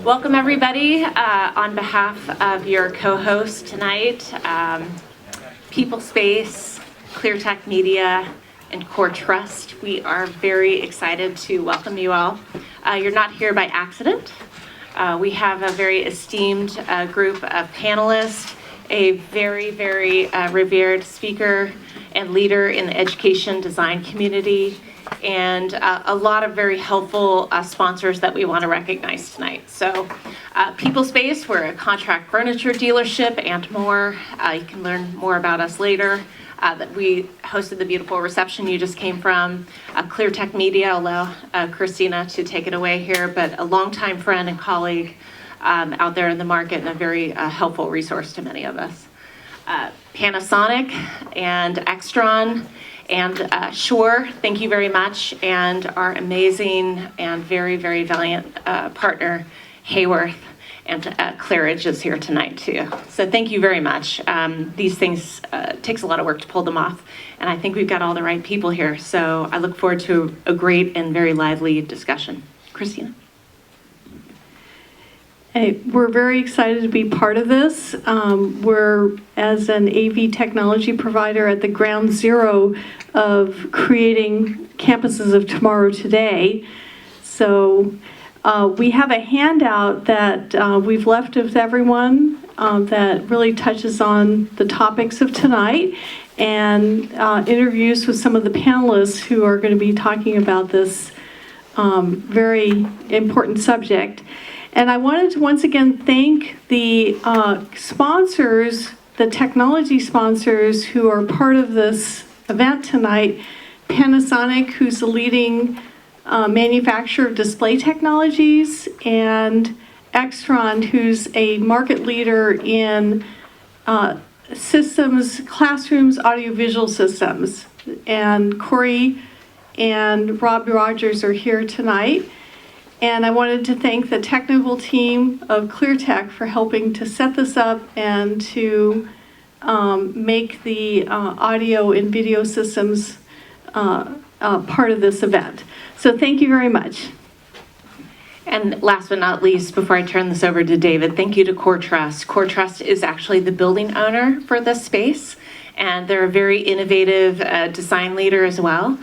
Welcome everybody. On behalf of your co-host tonight, People Space, ClearTech Media, and Core Trust, we are very excited to welcome you all. You're not here by accident. We have a very esteemed group of panelists, a very, very revered speaker and leader in the education design community, and a lot of very helpful sponsors that we want to recognize tonight. So People Space, we're a contract furniture dealership and more. You can learn more about us later. That we hosted the beautiful reception you just came from. ClearTech Media, I'll allow Christina to take it away here, but a longtime friend and colleague out there in the market and a very helpful resource to many of us. Panasonic and Extron and Shure, thank you very much, and our amazing and very, very valiant partner, Hayworth, and Claridge is here tonight too. So thank you very much. These things takes a lot of work to pull them off, and I think we've got all the right people here. So I look forward to a great and very lively discussion. Christina. Hey, we're very excited to be part of this. We're, as an AV technology provider, at the ground zero of creating campuses of tomorrow today. So we have a handout that we've left with everyone that really touches on the topics of tonight and interviews with some of the panelists who are going to be talking about this very important subject. And I wanted to once again thank the sponsors, the technology sponsors who are part of this event tonight. Panasonic, who's the leading manufacturer of display technologies, and Extron, who's a market leader in systems, classrooms, audiovisual systems. And Corey and Rob Rogers are here tonight. And I wanted to thank the technical team of ClearTech for helping to set this up and to make the audio and video systems part of this event. So thank you very much. And last but not least, before I turn this over to David, thank you to Core Trust. Core Trust is actually the building owner for this space, and they're a very innovative design leader as well.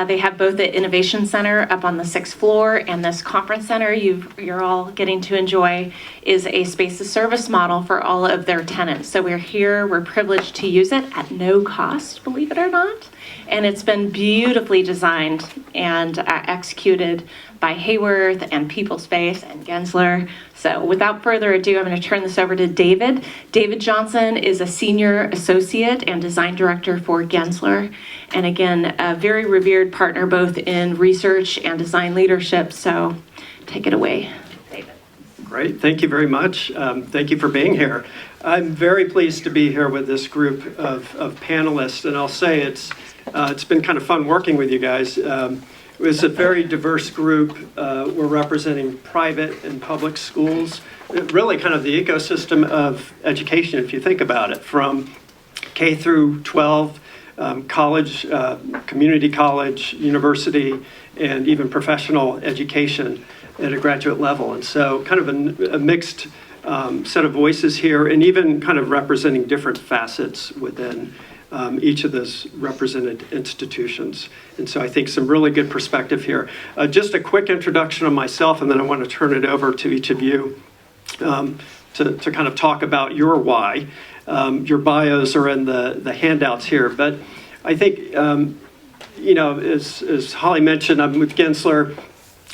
They have both the Innovation Center up on the 6th floor, and this conference center you're all getting to enjoy is a space as service model for all of their tenants. So we're privileged to use it at no cost, believe it or not. And it's been beautifully designed and executed by Hayworth and People Space and Gensler. So without further ado, I'm going to turn this over to David. David Johnson is a senior associate and design director for Gensler. And again, a very revered partner both in research and design leadership. So take it away, David. Great, thank you very much. Thank you for being here. I'm very pleased to be here with this group of panelists, and I'll say it's been kind of fun working with you guys. It's a very diverse group. We're representing private and public schools, really kind of the ecosystem of education, if you think about it, from K through 12, college, community college, university, and even professional education at a graduate level. And so kind of a mixed set of voices here, and even kind of representing different facets within each of those represented institutions. And so I think some really good perspective here. Just a quick introduction of myself, and then I want to turn it over to each of you to kind of talk about your why. Your bios are in the handouts here, but I think, as Holly mentioned, I'm with Gensler.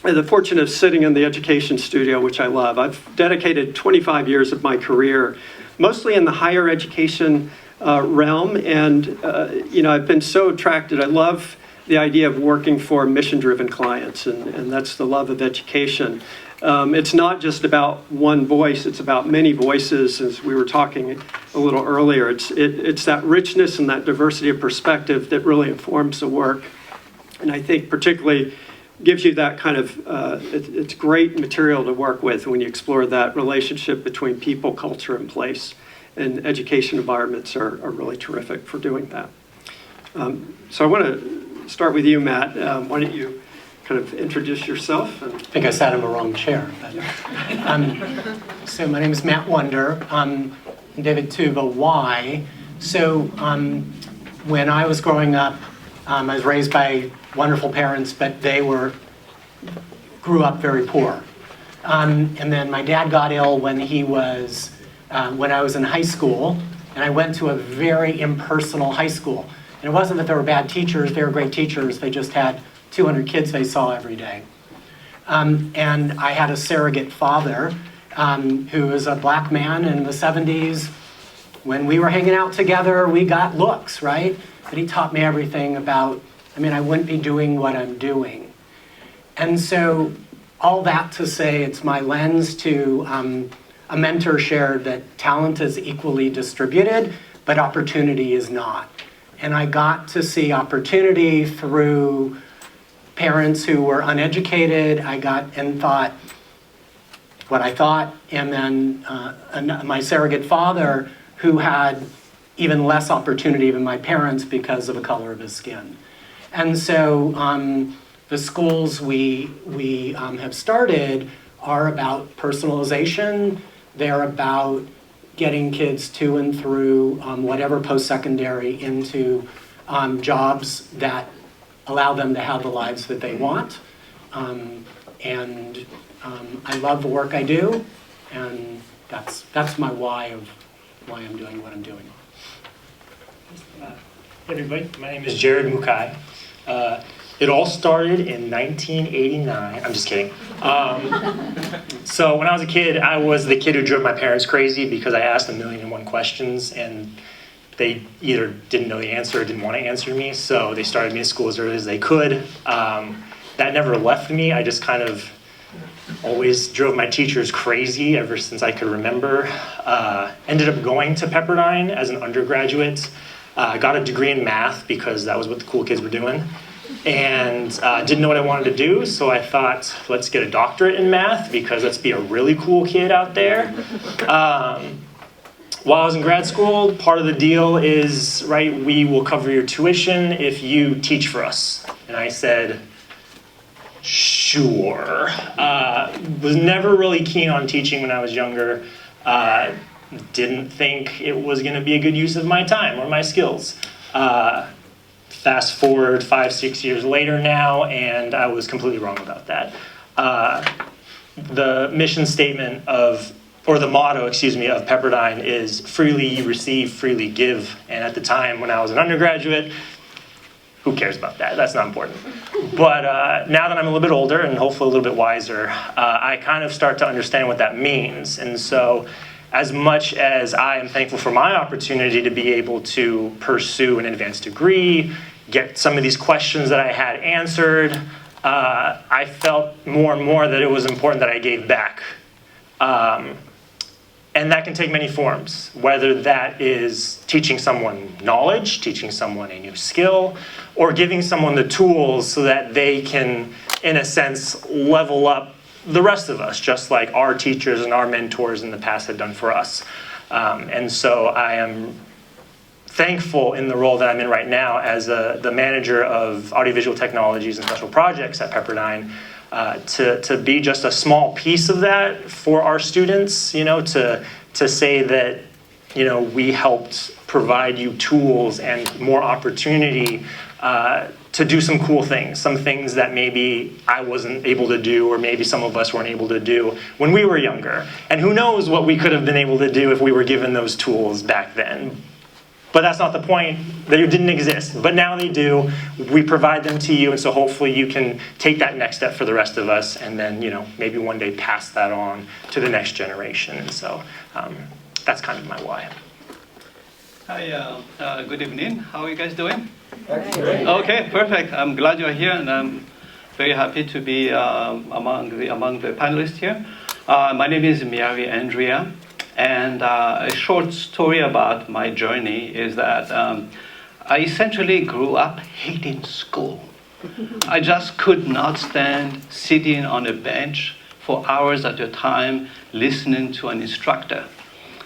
I have the fortune of sitting in the Education Studio, which I love. I've dedicated 25 years of my career, mostly in the higher education realm, and I've been so attracted. I love the idea of working for mission-driven clients, and that's the love of education. It's not just about one voice, it's about many voices, as we were talking a little earlier. It's that richness and that diversity of perspective that really informs the work, and I think particularly gives you that kind of, it's great material to work with when you explore that relationship between people, culture, and place. And education environments are really terrific for doing that. So I want to start with you, Matt. Why don't you kind of introduce yourself. And I think I sat in the wrong chair. But, so my name is Matt Wonder. I'm David Tuba. Why? So when I was growing up, I was raised by wonderful parents, but they grew up very poor. And then my dad got ill when I was in high school, and I went to a very impersonal high school. And it wasn't that there were bad teachers, they were great teachers, they just had 200 kids they saw every day. And I had a surrogate father who was a black man in the 70s. When we were hanging out together, we got looks, right? But he taught me everything about, I wouldn't be doing what I'm doing. And so all that to say, it's my lens to a mentor shared that talent is equally distributed, but opportunity is not. And I got to see opportunity through parents who were uneducated. Thought what I thought, and then my surrogate father who had even less opportunity than my parents because of the color of his skin. And so the schools we have started are about personalization. They're about getting kids to and through whatever post-secondary into jobs that allow them to have the lives that they want. And I love the work I do, and that's my why of why I'm doing what I'm doing. Hey everybody, my name is Jared Mukai. It all started in 1989. I'm just kidding. So when I was a kid, I was the kid who drove my parents crazy because I asked 1,000,001 questions and they either didn't know the answer or didn't want to answer me, so they started me at school as early as they could. That never left me. I just kind of always drove my teachers crazy ever since I could remember. Ended up going to Pepperdine as an undergraduate. Got a degree in math because that was what the cool kids were doing. And didn't know what I wanted to do, so I thought, let's get a doctorate in math because let's be a really cool kid out there. While I was in grad school, part of the deal is, right, we will cover your tuition if you teach for us. And I said, sure. Was never really keen on teaching when I was younger. Didn't think it was going to be a good use of my time or my skills. Fast forward 5-6 years later now, and I was completely wrong about that. The mission statement or the motto, of Pepperdine is freely you receive, freely give. And at the time when I was an undergraduate, who cares about that? That's not important. But now that I'm a little bit older and hopefully a little bit wiser, I kind of start to understand what that means. And so as much as I am thankful for my opportunity to be able to pursue an advanced degree, get some of these questions that I had answered, I felt more and more that it was important that I gave back. And that can take many forms, whether that is teaching someone knowledge, teaching someone a new skill, or giving someone the tools so that they can, in a sense, level up the rest of us, just like our teachers and our mentors in the past had done for us. And so I am thankful in the role that I'm in right now as the manager of audiovisual technologies and special projects at Pepperdine, to be just a small piece of that for our students, to say that, we helped provide you tools and more opportunity to do some cool things, some things that maybe I wasn't able to do, or maybe some of us weren't able to do when we were younger. And who knows what we could have been able to do if we were given those tools back then. But that's not the point. They didn't exist, but now they do. We provide them to you, and so hopefully you can take that next step for the rest of us, and then maybe one day pass that on to the next generation. And so that's kind of my why. Hi, good evening. How are you guys doing? Great. Okay, perfect. I'm glad you're here, and I'm very happy to be among the panelists here. My name is Mary Andrea. And a short story about my journey is that I essentially grew up hating school. I just could not stand sitting on a bench for hours at a time listening to an instructor.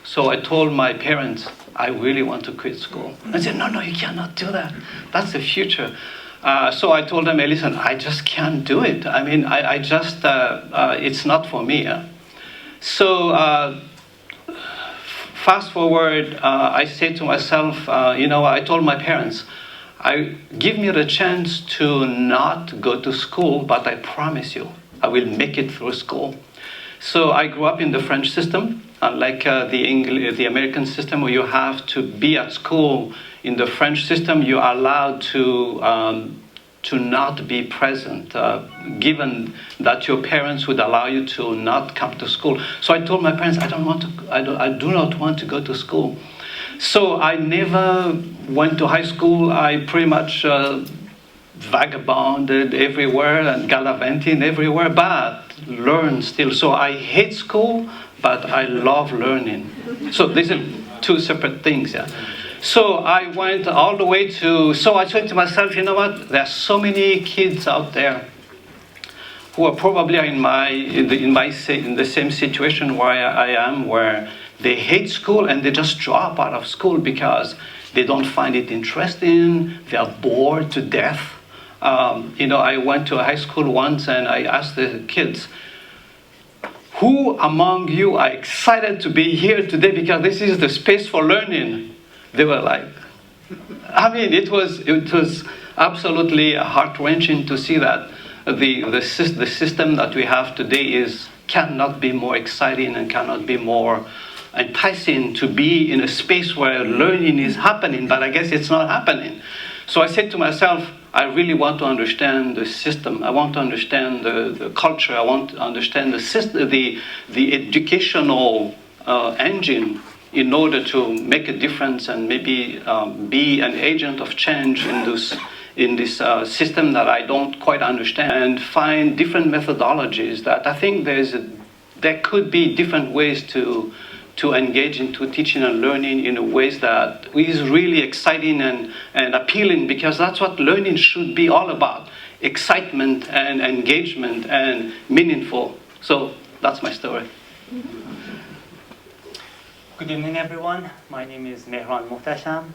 So I told my parents, I really want to quit school. I said, no, you cannot do that. That's the future. So I told them, hey, listen, I just can't do it. I mean, I just, it's not for me. So fast forward, I said to myself, I told my parents, give me the chance to not go to school, but I promise you, I will make it through school. So I grew up in the French system, unlike the American system where you have to be at school. In the French system, you are allowed to not be present, given that your parents would allow you to not come to school. So I told my parents, I do not want to go to school. So I never went to high school. I pretty much vagabonded everywhere and gallivanting everywhere, but learned still. So I hate school, but I love learning. So these are two separate things. Yeah. So I went all the way so I said to myself, you know what, there are so many kids out there who are probably in the same situation where I am, where they hate school and they just drop out of school because they don't find it interesting, they are bored to death. I went to a high school once and I asked the kids, who among you are excited to be here today because this is the space for learning? They were like, I mean, it was absolutely heart-wrenching to see that the system that we have today cannot be more exciting and cannot be more enticing to be in a space where learning is happening, but I guess it's not happening. So I said to myself, I really want to understand the system. I want to understand the culture. I want to understand the system, the educational engine, in order to make a difference and maybe be an agent of change in this system that I don't quite understand, and find different methodologies that I think there could be different ways to engage into teaching and learning in ways that is really exciting and appealing, because that's what learning should be all about: excitement and engagement and meaningful. So that's my story. Good evening, everyone. My name is Mehran Muhtasham.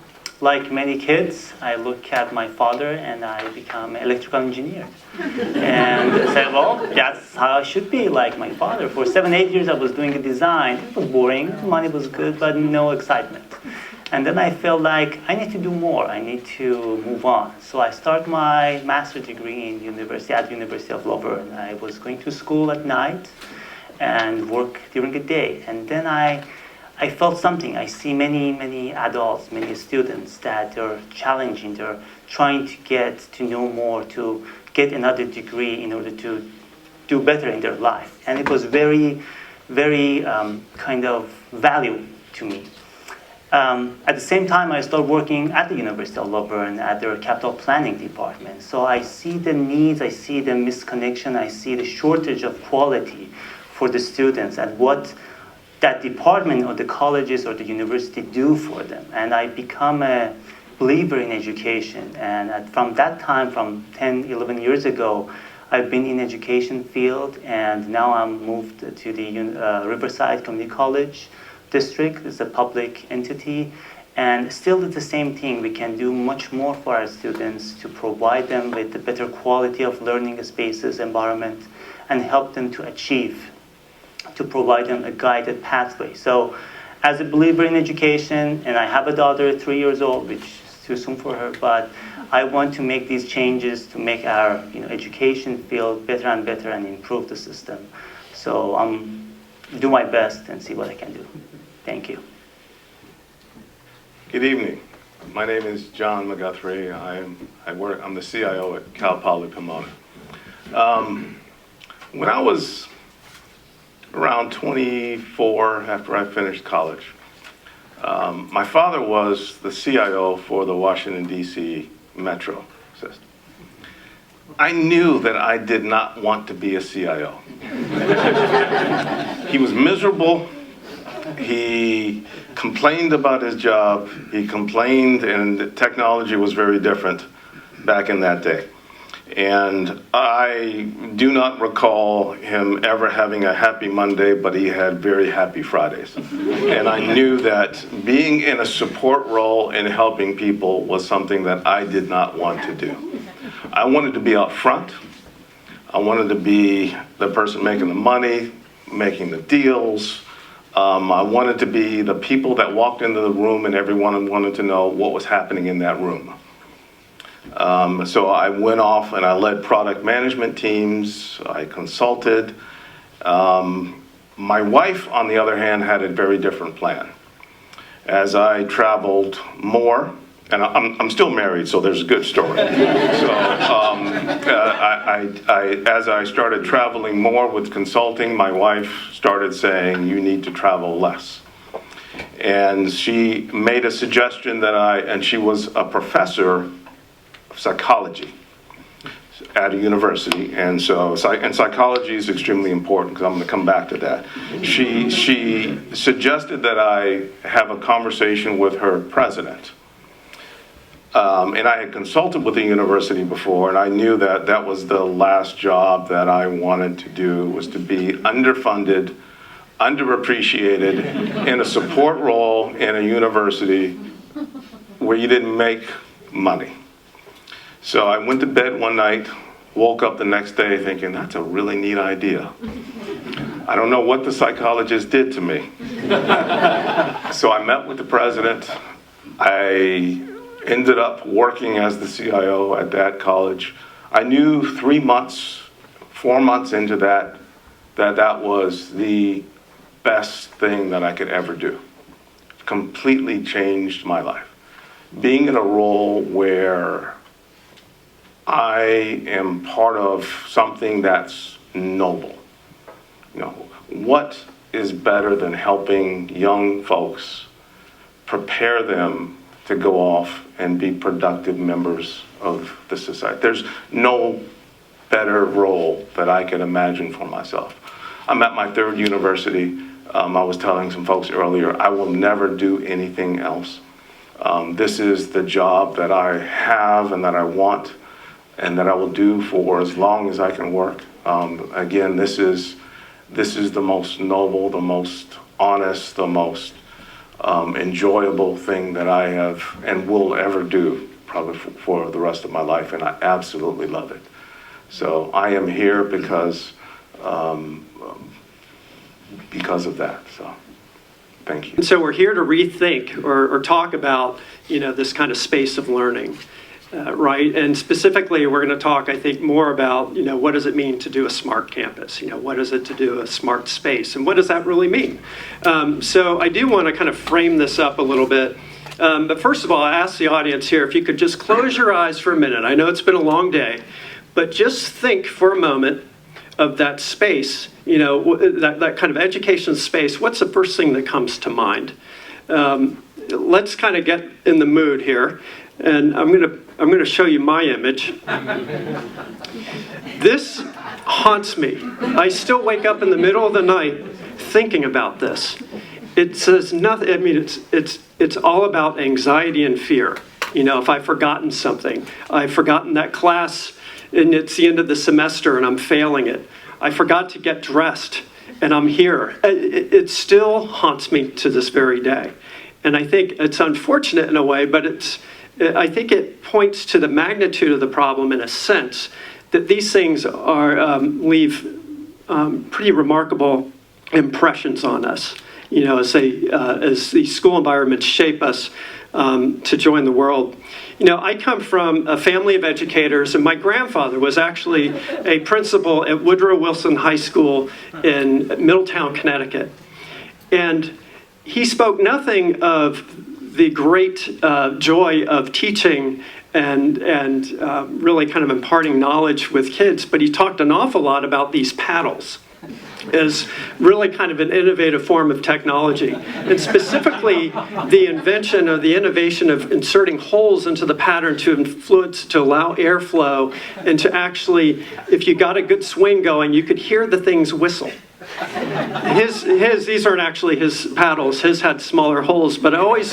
Like many kids, I look at my father and I become an electrical engineer. And I said, well, that's how I should be, like my father. For 7-8 years, I was doing a design. It was boring, money was good, but no excitement. And then I felt like I need to do more. I need to move on. So I started my master's degree at the University of Louvain. I was going to school at night and work during the day. And then I felt something. I see many adults, many students that are challenging. They're trying to get to know more, to get another degree in order to do better in their life. And it was very kind of value to me. At the same time, I started working at the University of Louvain at their capital planning department. So I see the needs, I see the misconnection, I see the shortage of quality for the students and what that department or the colleges or the university do for them. And I become a believer in education. And from that time, from 10, 11 years ago, I've been in education field, and now I'm moved to the Riverside Community College district. It's a public entity. And still it's the same thing. We can do much more for our students to provide them with the better quality of learning spaces, environment, and help them to achieve, to provide them a guided pathway. So as a believer in education, and I have a daughter, 3 years old, which is too soon for her, but I want to make these changes to make our education field better and better and improve the system. So do my best and see what I can do. Thank you. Good evening. My name is John McGuthrie. I'm the CIO at Poly Pomona. When I was around 24, after I finished college, my father was the CIO for the Washington, D.C. Metro system. I knew that I did not want to be a CIO. He was miserable. He complained about his job. He complained, and technology was very different back in that day. And I do not recall him ever having a happy Monday, but he had very happy Fridays. And I knew that being in a support role and helping people was something that I did not want to do. I wanted to be up front. I wanted to be the person making the money, making the deals. I wanted to be the people that walked into the room and everyone wanted to know what was happening in that room. So I went off and I led product management teams. I consulted. My wife, on the other hand, had a very different plan. As I traveled more, and I'm still married, so there's a good story. So as I started traveling more with consulting, my wife started saying, you need to travel less. And she made a suggestion and she was a professor of psychology at a university, and psychology is extremely important because I'm going to come back to that. She suggested that I have a conversation with her president. And I had consulted with the university before, and I knew that that was the last job that I wanted to do, was to be underfunded, underappreciated, in a support role in a university where you didn't make money. So I went to bed one night, woke up the next day thinking, that's a really neat idea. I don't know what the psychologist did to me. So I met with the president. I ended up working as the CIO at that college. I knew 4 months into that was the best thing that I could ever do. Completely changed my life. Being in a role where I am part of something that's noble. You know, what is better than helping young folks, prepare them to go off and be productive members of the society? There's no better role that I could imagine for myself. I'm at my 3rd university. I was telling some folks earlier, I will never do anything else. This is the job that I have and that I want and that I will do for as long as I can work. Again, this is the most noble, the most honest, the most enjoyable thing that I have and will ever do probably for the rest of my life, and I absolutely love it. So I am here because of that. So thank you. And so we're here to rethink or talk about, this kind of space of learning. Right, and specifically, we're going to talk, I think, more about, what does it mean to do a smart campus? What is it to do a smart space? And what does that really mean? So I do want to kind of frame this up a little bit. But first of all, I ask the audience here, if you could just close your eyes for a minute. I know it's been a long day, but just think for a moment of that space, that kind of education space. What's the first thing that comes to mind? Let's kind of get in the mood here. And I'm going to show you my image. This haunts me. I still wake up in the middle of the night thinking about this. It says nothing. I mean, it's all about anxiety and fear. If I've forgotten something, I've forgotten that class, and it's the end of the semester, and I'm failing it. I forgot to get dressed, and I'm here. It still haunts me to this very day, and I think it's unfortunate in a way, but I think it points to the magnitude of the problem in a sense that these things leave pretty remarkable impressions on us, as these school environments shape us to join the world. I come from a family of educators, and my grandfather was actually a principal at Woodrow Wilson High School in Middletown, Connecticut. And he spoke nothing of the great joy of teaching and really kind of imparting knowledge with kids, but he talked an awful lot about these paddles as really kind of an innovative form of technology, and specifically the invention or the innovation of inserting holes into the pattern to influence, to allow airflow, and to actually, if you got a good swing going, you could hear the things whistle. These aren't actually his paddles. His had smaller holes, but it always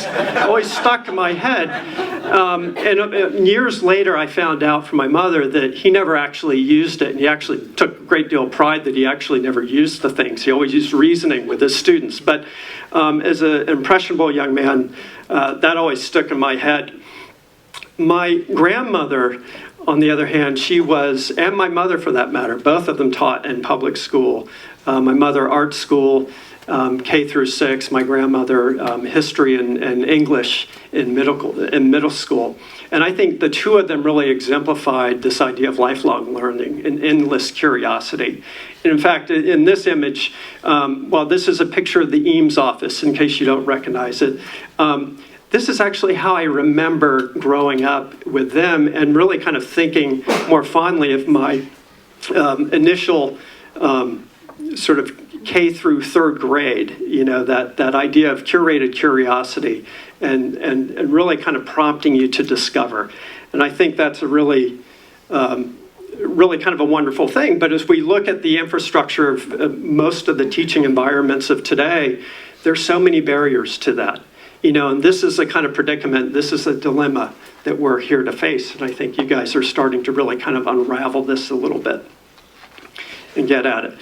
stuck in my head. And years later, I found out from my mother that he never actually used it, and he actually took a great deal of pride that he actually never used the things. He always used reasoning with his students. But as an impressionable young man, that always stuck in my head. My grandmother, on the other hand, she was, and my mother for that matter, both of them taught in public school. My mother, art school, K through 6. My grandmother, history and English in middle school. And I think the two of them really exemplified this idea of lifelong learning and endless curiosity. And in fact, in this image, well, this is a picture of the Eames office, in case you don't recognize it. This is actually how I remember growing up with them and really kind of thinking more fondly of my initial sort of K through third grade, you know, that idea of curated curiosity and really kind of prompting you to discover. And I think that's a really kind of a wonderful thing. But as we look at the infrastructure of most of the teaching environments of today, there's so many barriers to that. You know, and this is a kind of predicament, this is a dilemma that we're here to face. And I think you guys are starting to really kind of unravel this a little bit and get at it.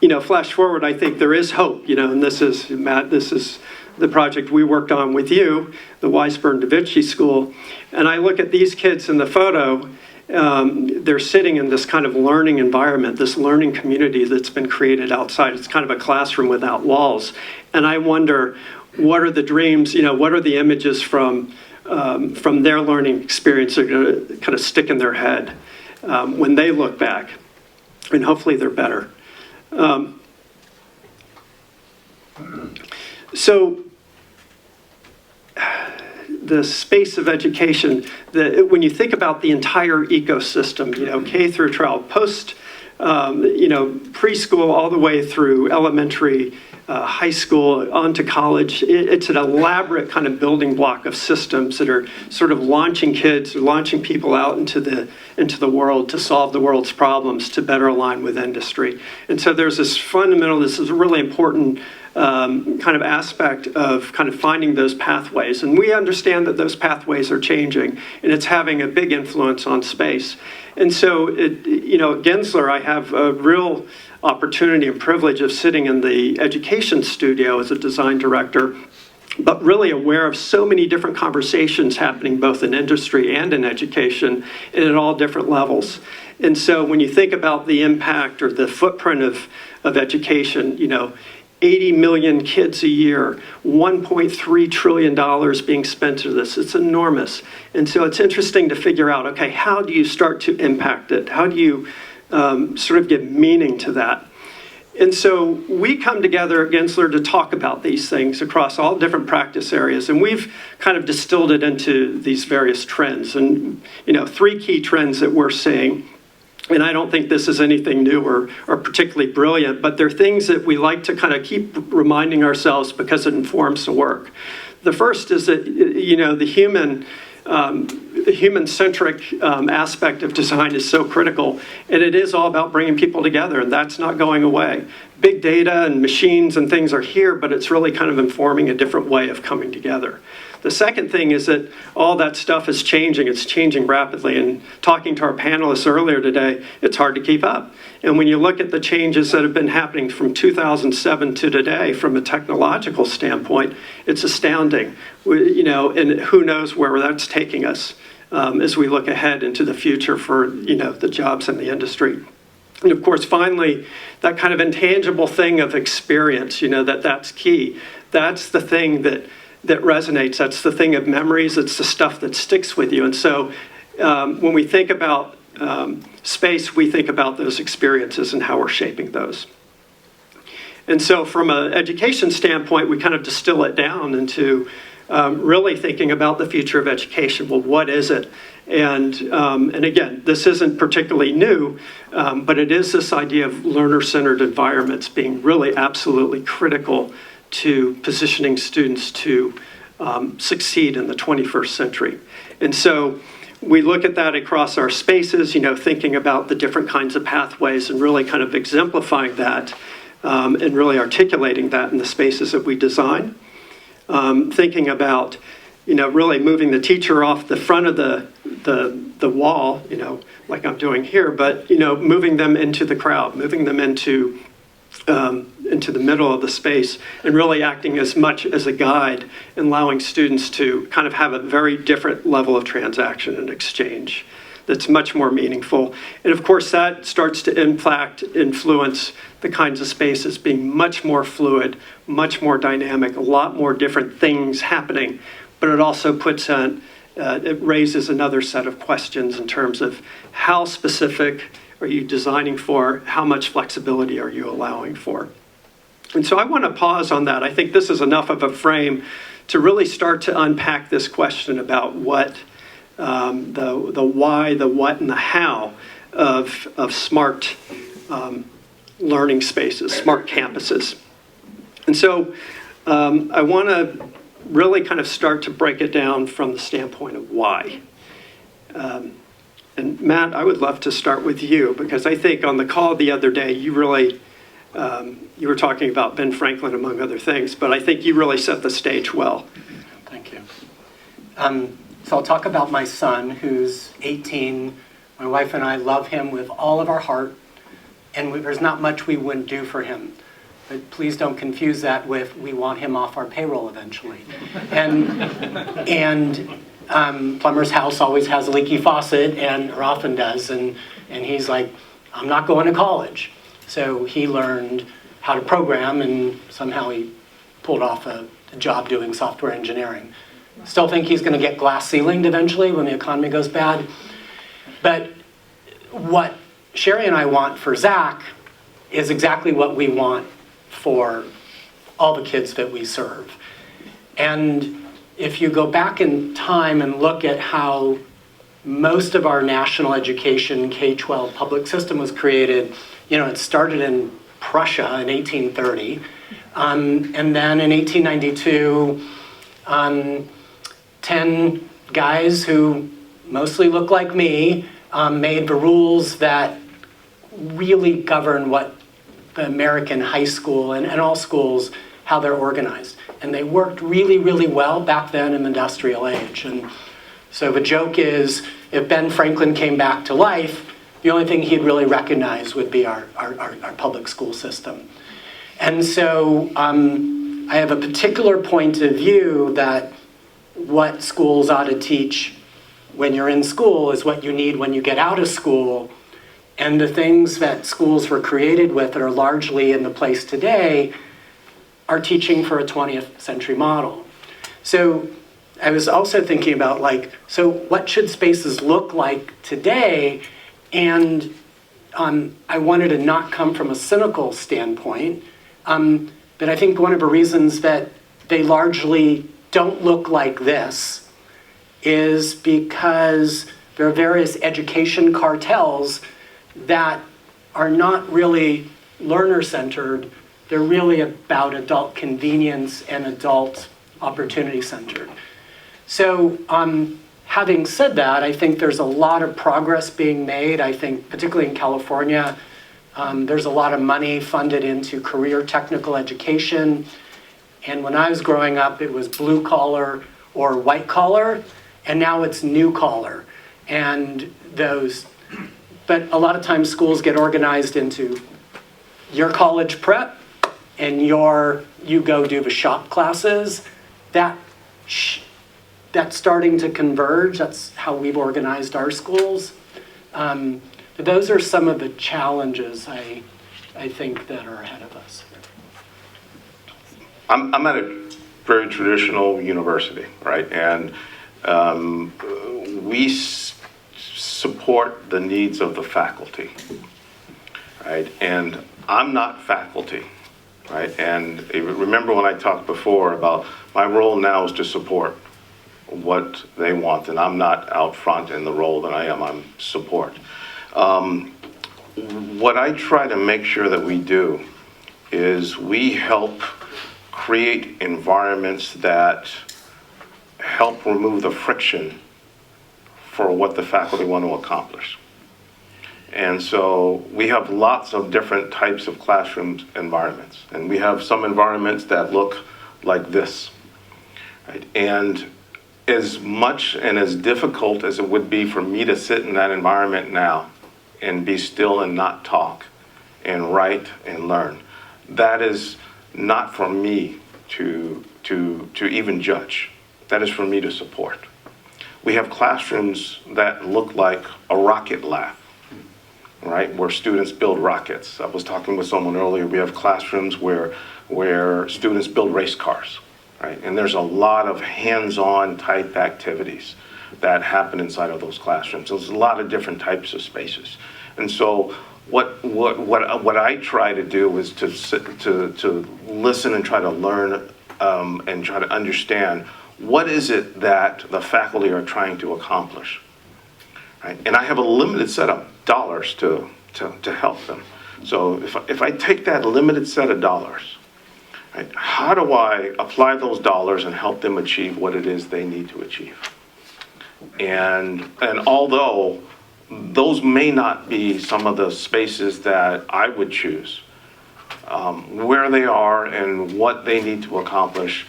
You know, flash forward, I think there is hope, you know, and this is, Matt, this is the project we worked on with you, the Weisburn Da Vinci School. And I look at these kids in the photo, they're sitting in this kind of learning environment, this learning community that's been created outside. It's kind of a classroom without walls. And I wonder, what are the dreams, you know, what are the images from their learning experience that are going to kind of stick in their head when they look back? And hopefully they're better. So the space of education, when you think about the entire ecosystem, you know, K through 12, post, you know, preschool all the way through elementary, high school, on to college, it's an elaborate kind of building block of systems that are sort of launching kids, launching people out into the world to solve the world's problems, to better align with industry. And so there's this fundamental, this is a really important kind of aspect of kind of finding those pathways. And we understand that those pathways are changing, and it's having a big influence on space. And so, you know, at Gensler, I have a real opportunity and privilege of sitting in the education studio as a design director, but really aware of so many different conversations happening both in industry and in education and at all different levels. And so when you think about the impact or the footprint of education, you know, 80 million kids a year, $1.3 trillion being spent to this. It's enormous. And so it's interesting to figure out, okay, how do you start to impact it? How do you sort of give meaning to that? And so we come together at Gensler to talk about these things across all different practice areas. And we've kind of distilled it into these various trends. And, you know, 3 key trends that we're seeing. And I don't think this is anything new or particularly brilliant, but they're things that we like to kind of keep reminding ourselves because it informs the work. The first is that, you know, the human-centric aspect of design is so critical, and it is all about bringing people together, and that's not going away. Big data and machines and things are here, but it's really kind of informing a different way of coming together. The second thing is that all that stuff is changing. It's changing rapidly. And talking to our panelists earlier today, it's hard to keep up. And when you look at the changes that have been happening from 2007 to today, from a technological standpoint, it's astounding. You know, and who knows where that's taking us as we look ahead into the future for, you know, the jobs in the industry. And of course, finally, that kind of intangible thing of experience, you know, that's key. That's the thing that resonates. That's the thing of memories. It's the stuff that sticks with you. And so when we think about space, we think about those experiences and how we're shaping those. And so from an education standpoint, we kind of distill it down into really thinking about the future of education. Well, what is it? And again, this isn't particularly new, but it is this idea of learner-centered environments being really absolutely critical to positioning students to succeed in the 21st century. And so we look at that across our spaces, you know, thinking about the different kinds of pathways and really kind of exemplifying that and really articulating that in the spaces that we design. Thinking about, you know, really moving the teacher off the front of the wall, you know, like I'm doing here, but, you know, moving them into the crowd, moving them into into the middle of the space and really acting as much as a guide and allowing students to kind of have a very different level of transaction and exchange that's much more meaningful. And of course, that starts to influence the kinds of spaces being much more fluid, much more dynamic, a lot more different things happening. But it also puts on, it raises another set of questions in terms of how specific are you designing for, how much flexibility are you allowing for. And so I want to pause on that. I think this is enough of a frame to really start to unpack this question about what the why, the what, and the how of smart learning spaces, smart campuses. And so I want to really kind of start to break it down from the standpoint of why. And Matt, I would love to start with you, because I think on the call the other day, you really, you were talking about Ben Franklin among other things, but I think you really set the stage well. Thank you. So I'll talk about my son, who's 18. My wife and I love him with all of our heart, and there's not much we wouldn't do for him. But please don't confuse that with we want him off our payroll eventually. And plumber's house always has a leaky faucet, or often does, and he's like, I'm not going to college. So he learned how to program, and somehow he pulled off a job doing software engineering. Still think he's going to get glass ceilinged eventually when the economy goes bad. But what Sherry and I want for Zach is exactly what we want for all the kids that we serve. And if you go back in time and look at how most of our national education K-12 public system was created, it started in Prussia in 1830. And then in 1892, 10 guys who mostly look like me made the rules that really govern what the American high school and all schools, how they're organized. And they worked really, really well back then in the industrial age. And so the joke is, if Ben Franklin came back to life, the only thing he'd really recognize would be our public school system. And so I have a particular point of view that what schools ought to teach when you're in school is what you need when you get out of school. And the things that schools were created with that are largely in the place today are teaching for a 20th century model. So I was also thinking about so what should spaces look like today? And I wanted to not come from a cynical standpoint, but I think one of the reasons that they largely don't look like this is because there are various education cartels that are not really learner-centered. They're really about adult convenience and adult opportunity-centered. So having said that, I think there's a lot of progress being made. I think particularly in California, there's a lot of money funded into career technical education. And when I was growing up, it was blue collar or white collar, and now it's new collar. And but a lot of times schools get organized into your college prep and you go do the shop classes. That's starting to converge. That's how we've organized our schools. But those are some of the challenges I think that are ahead of us. I'm at a very traditional university, right? And we support the needs of the faculty, right? And I'm not faculty, right? And remember when I talked before about my role now is to support what they want, and I'm not out front in the role that I am, I'm support. What I try to make sure that we do is we help create environments that help remove the friction for what the faculty want to accomplish. And so we have lots of different types of classroom environments. And we have some environments that look like this, right? And as much and as difficult as it would be for me to sit in that environment now and be still and not talk and write and learn, that is not for me to even judge. That is for me to support. We have classrooms that look like a rocket lab, right, where students build rockets. I was talking with someone earlier. We have classrooms where students build race cars, right? And there's a lot of hands-on type activities that happen inside of those classrooms. So there's a lot of different types of spaces. And so what I try to do is to listen and try to learn and try to understand what is it that the faculty are trying to accomplish, right? And I have a limited set of dollars to help them. So if I take that limited set of dollars, right, how do I apply those dollars and help them achieve what it is they need to achieve? And although those may not be some of the spaces that I would choose, where they are and what they need to accomplish,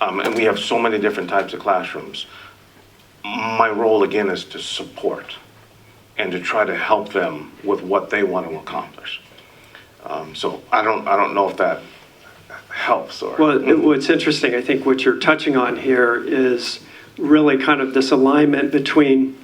and we have so many different types of classrooms, my role again is to support and to try to help them with what they want to accomplish. So I don't know if that helps or. Well, what's interesting, I think what you're touching on here is really kind of this alignment between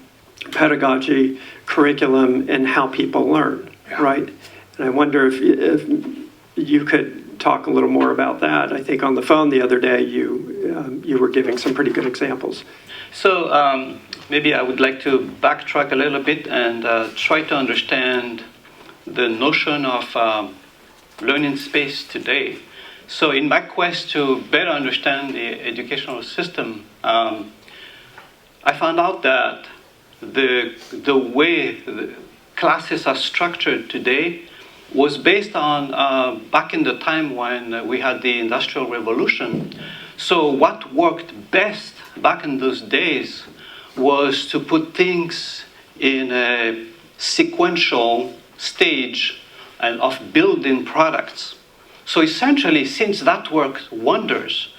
pedagogy, curriculum, and how people learn, right? And I wonder if you could talk a little more about that. I think on the phone the other day you were giving some pretty good examples. So maybe I would like to backtrack a little bit and try to understand the notion of learning space today. So in my quest to better understand the educational system, I found out that the way the classes are structured today was based on back in the time when we had the Industrial Revolution. So what worked best back in those days was to put things in a sequential stage and of building products. So essentially, since that worked wonders,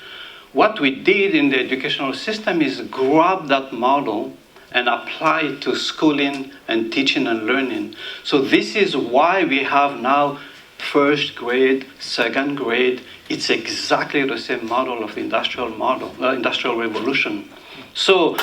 what we did in the educational system is grab that model and apply it to schooling and teaching and learning. So this is why we have now first grade, second grade. It's exactly the same model of the industrial revolution. So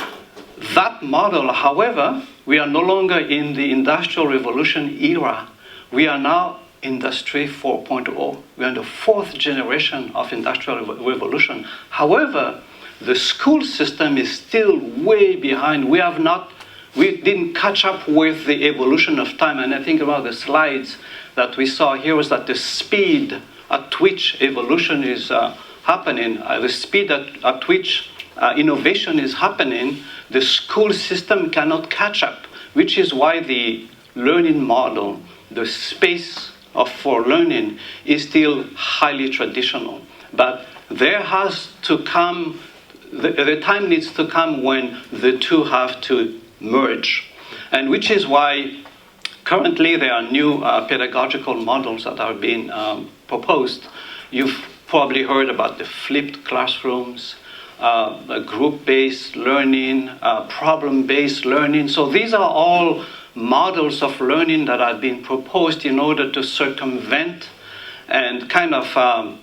that model, however, we are no longer in the industrial revolution era. We are now Industry 4.0. We are in the fourth generation of industrial revolution. However, the school system is still way behind. We didn't catch up with the evolution of time. And I think about the slides that we saw here was that the speed at which evolution is happening, the speed at which innovation is happening, the school system cannot catch up, which is why the learning model, the space for learning is still highly traditional. But there has to come, the time needs to come when the two have to merge. And which is why currently there are new pedagogical models that are being proposed. You've probably heard about the flipped classrooms, group-based learning, problem-based learning. So these are all models of learning that are being proposed in order to circumvent and kind of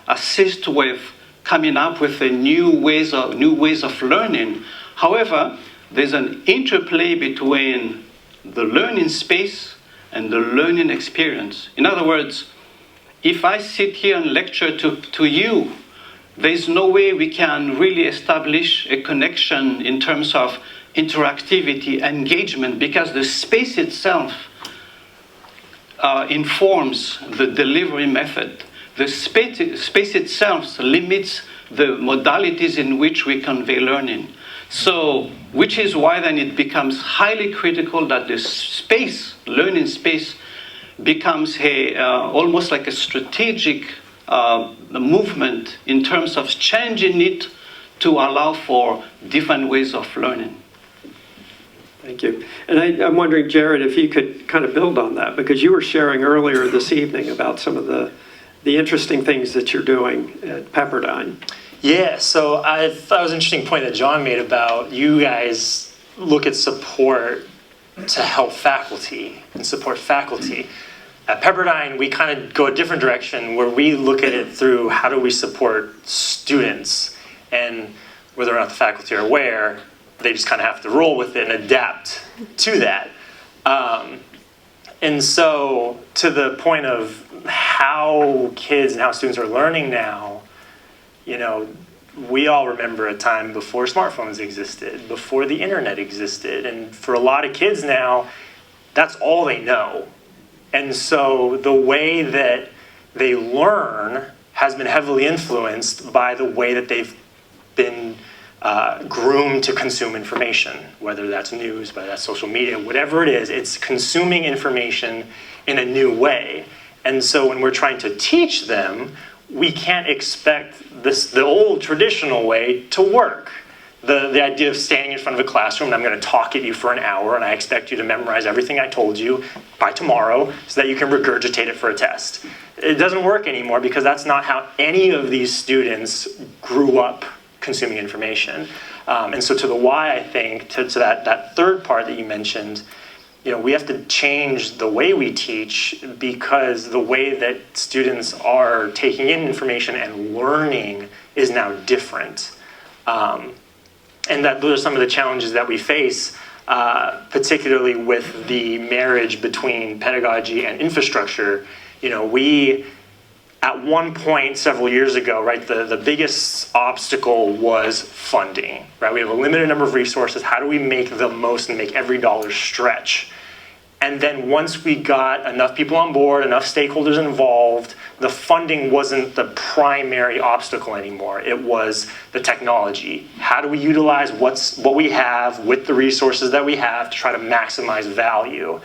assist with coming up with new ways of learning. However, there's an interplay between the learning space and the learning experience. In other words, if I sit here and lecture to you, there's no way we can really establish a connection in terms of interactivity, engagement, because the space itself informs the delivery method. The space itself limits the modalities in which we convey learning. So, which is why then it becomes highly critical that the space, learning space, becomes almost like a strategic movement in terms of changing it to allow for different ways of learning. Thank you. And I'm wondering, Jared, if you could kind of build on that, because you were sharing earlier this evening about some of the interesting things that you're doing at Pepperdine. Yeah, so I thought it was an interesting point that John made about you guys look at support to help faculty and support faculty. At Pepperdine, we kind of go a different direction where we look at it through how do we support students, and whether or not the faculty are aware, they just kind of have to roll with it and adapt to that. And so to the point of how kids and how students are learning now, you know, we all remember a time before smartphones existed, before the internet existed, and for a lot of kids now, that's all they know. And so the way that they learn has been heavily influenced by the way that they've been groomed to consume information, whether that's news, whether that's social media, whatever it is, it's consuming information in a new way. And so when we're trying to teach them, we can't expect the old traditional way to work. The idea of standing in front of a classroom and I'm going to talk at you for an hour and I expect you to memorize everything I told you by tomorrow so that you can regurgitate it for a test. It doesn't work anymore because that's not how any of these students grew up consuming information. And so to the why, I think, to that third part that you mentioned, you know, we have to change the way we teach because the way that students are taking in information and learning is now different. And that those are some of the challenges that we face, particularly with the marriage between pedagogy and infrastructure. You know, we, at one point several years ago, right, the biggest obstacle was funding, right? We have a limited number of resources. How do we make the most and make every dollar stretch? And then once we got enough people on board, enough stakeholders involved, the funding wasn't the primary obstacle anymore. It was the technology. How do we utilize what we have with the resources that we have to try to maximize value?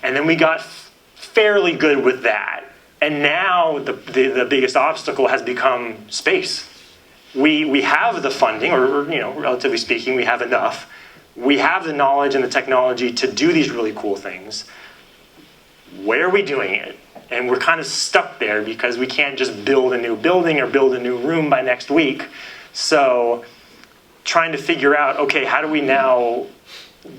And then we got fairly good with that. And now the biggest obstacle has become space. We have the funding, or you know, relatively speaking, we have enough. We have the knowledge and the technology to do these really cool things. Where are we doing it? And we're kind of stuck there because we can't just build a new building or build a new room by next week. So trying to figure out, okay, how do we now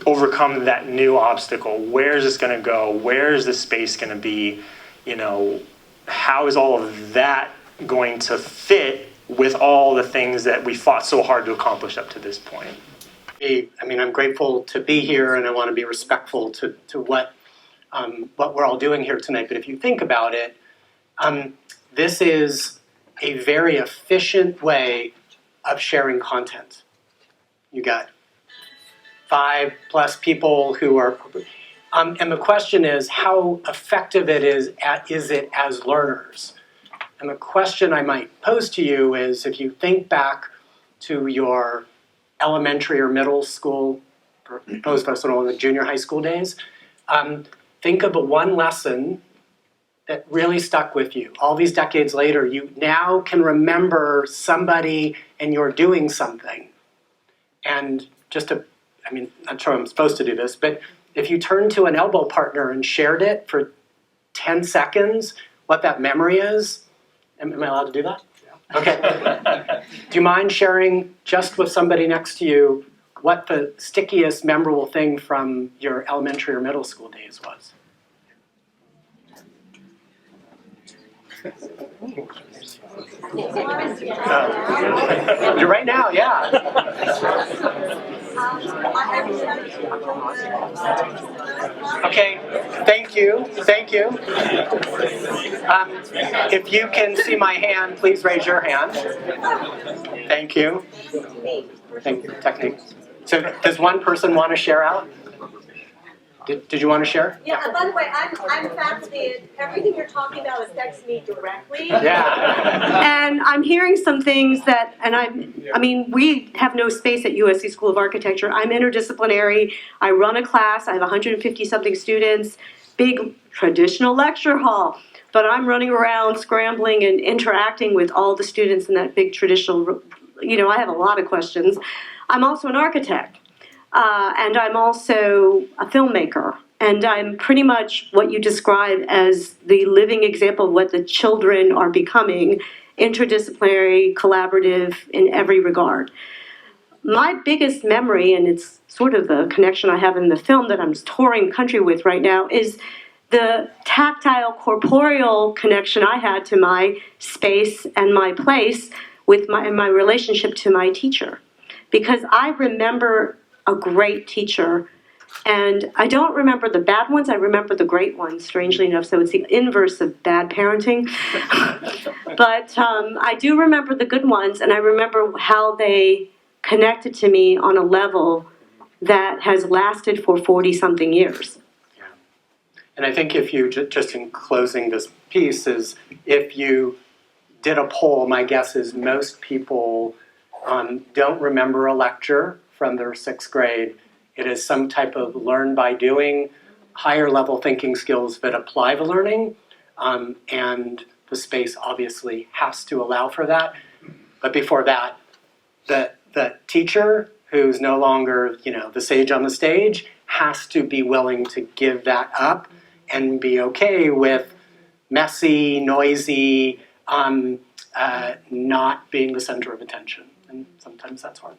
overcome that new obstacle? Where is this going to go? Where is this space going to be? You know, how is all of that going to fit with all the things that we fought so hard to accomplish up to this point? I mean, I'm grateful to be here, and I want to be respectful to what we're all doing here tonight. But if you think about it, this is a very efficient way of sharing content. You got 5+ people who are, and the question is how effective it is it as learners? And the question I might pose to you is, if you think back to your elementary or middle school, for those of us that are in the junior high school days, think of the one lesson that really stuck with you. All these decades later, you now can remember somebody and you're doing something. And just to, I mean, I'm sure I'm supposed to do this, but if you turned to an elbow partner and shared it for 10 seconds, what that memory is, am I allowed to do that? Okay. Do you mind sharing just with somebody next to you what the stickiest, memorable thing from your elementary or middle school days was? You're right now, yeah. Okay, thank you. If you can see my hand, please raise your hand. Thank you. Thank you, technique. So does one person want to share out? Did you want to share? Yeah, and by the way, I'm fascinated. Everything you're talking about affects me directly. Yeah. And I'm hearing some things that, and I mean, we have no space at USC School of Architecture. I'm interdisciplinary. I run a class. I have 150-something students, big traditional lecture hall. But I'm running around, scrambling and interacting with all the students in that big traditional, you know, I have a lot of questions. I'm also an architect. And I'm also a filmmaker, and I'm pretty much what you describe as the living example of what the children are becoming, interdisciplinary, collaborative in every regard. My biggest memory, and it's sort of the connection I have in the film that I'm touring country with right now, is the tactile, corporeal connection I had to my space and my place with my relationship to my teacher. Because I remember a great teacher, and I don't remember the bad ones, I remember the great ones, strangely enough, so it's the inverse of bad parenting. But I do remember the good ones, and I remember how they connected to me on a level that has lasted for 40-something years. Yeah. And I think if you, just in closing this piece, is if you did a poll, my guess is most people don't remember a lecture from their 6th grade. It is some type of learn by doing, higher level thinking skills that apply to learning, and the space obviously has to allow for that. But before that, the teacher who's no longer, the sage on the stage has to be willing to give that up and be okay with messy, noisy, not being the center of attention. And sometimes that's hard.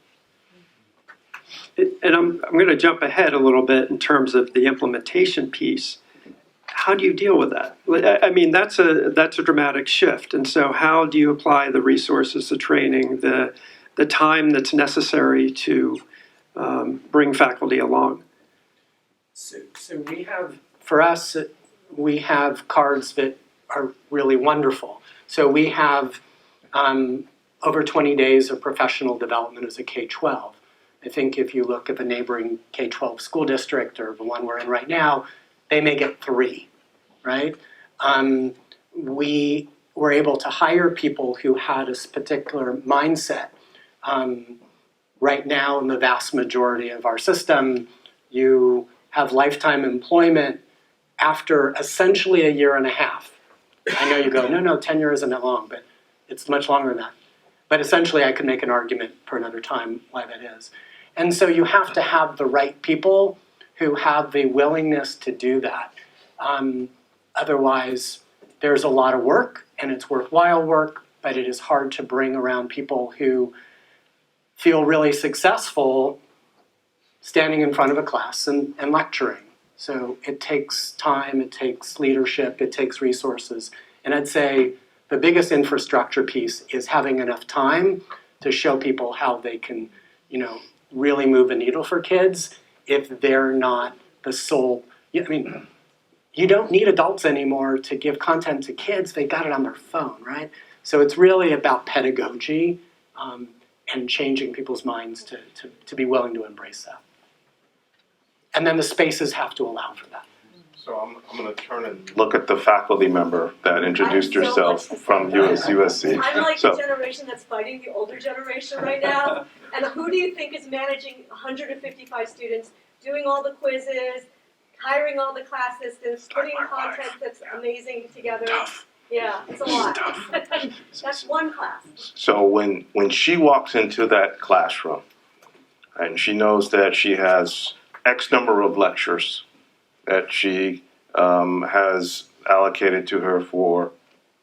And I'm going to jump ahead a little bit in terms of the implementation piece. How do you deal with that? I mean, that's a dramatic shift. And so how do you apply the resources, the training, the time that's necessary to bring faculty along? So we have, for us, we have cards that are really wonderful. So we have over 20 days of professional development as a K-12. I think if you look at the neighboring K-12 school district or the one we're in right now, they may get 3, right? We were able to hire people who had a particular mindset. Right now, in the vast majority of our system, you have lifetime employment after essentially a year and a half. I know you go, no, tenure isn't that long, but it's much longer than that. But essentially, I could make an argument for another time why that is. And so you have to have the right people who have the willingness to do that. Otherwise, there's a lot of work, and it's worthwhile work, but it is hard to bring around people who feel really successful standing in front of a class and lecturing. So it takes time, it takes leadership, it takes resources. And I'd say the biggest infrastructure piece is having enough time to show people how they can, really move a needle for kids if they're not the sole. I mean, you don't need adults anymore to give content to kids. They got it on their phone, right? So it's really about pedagogy and changing people's minds to be willing to embrace that. And then the spaces have to allow for that. So I'm going to turn and look at the faculty member that introduced yourself from USC. I'm like the generation that's fighting the older generation right now. And who do you think is managing 155 students, doing all the quizzes, hiring all the class assistants, putting content that's amazing together? Yeah, it's a lot. That's one class. So when she walks into that classroom and she knows that she has X number of lectures that she has allocated to her for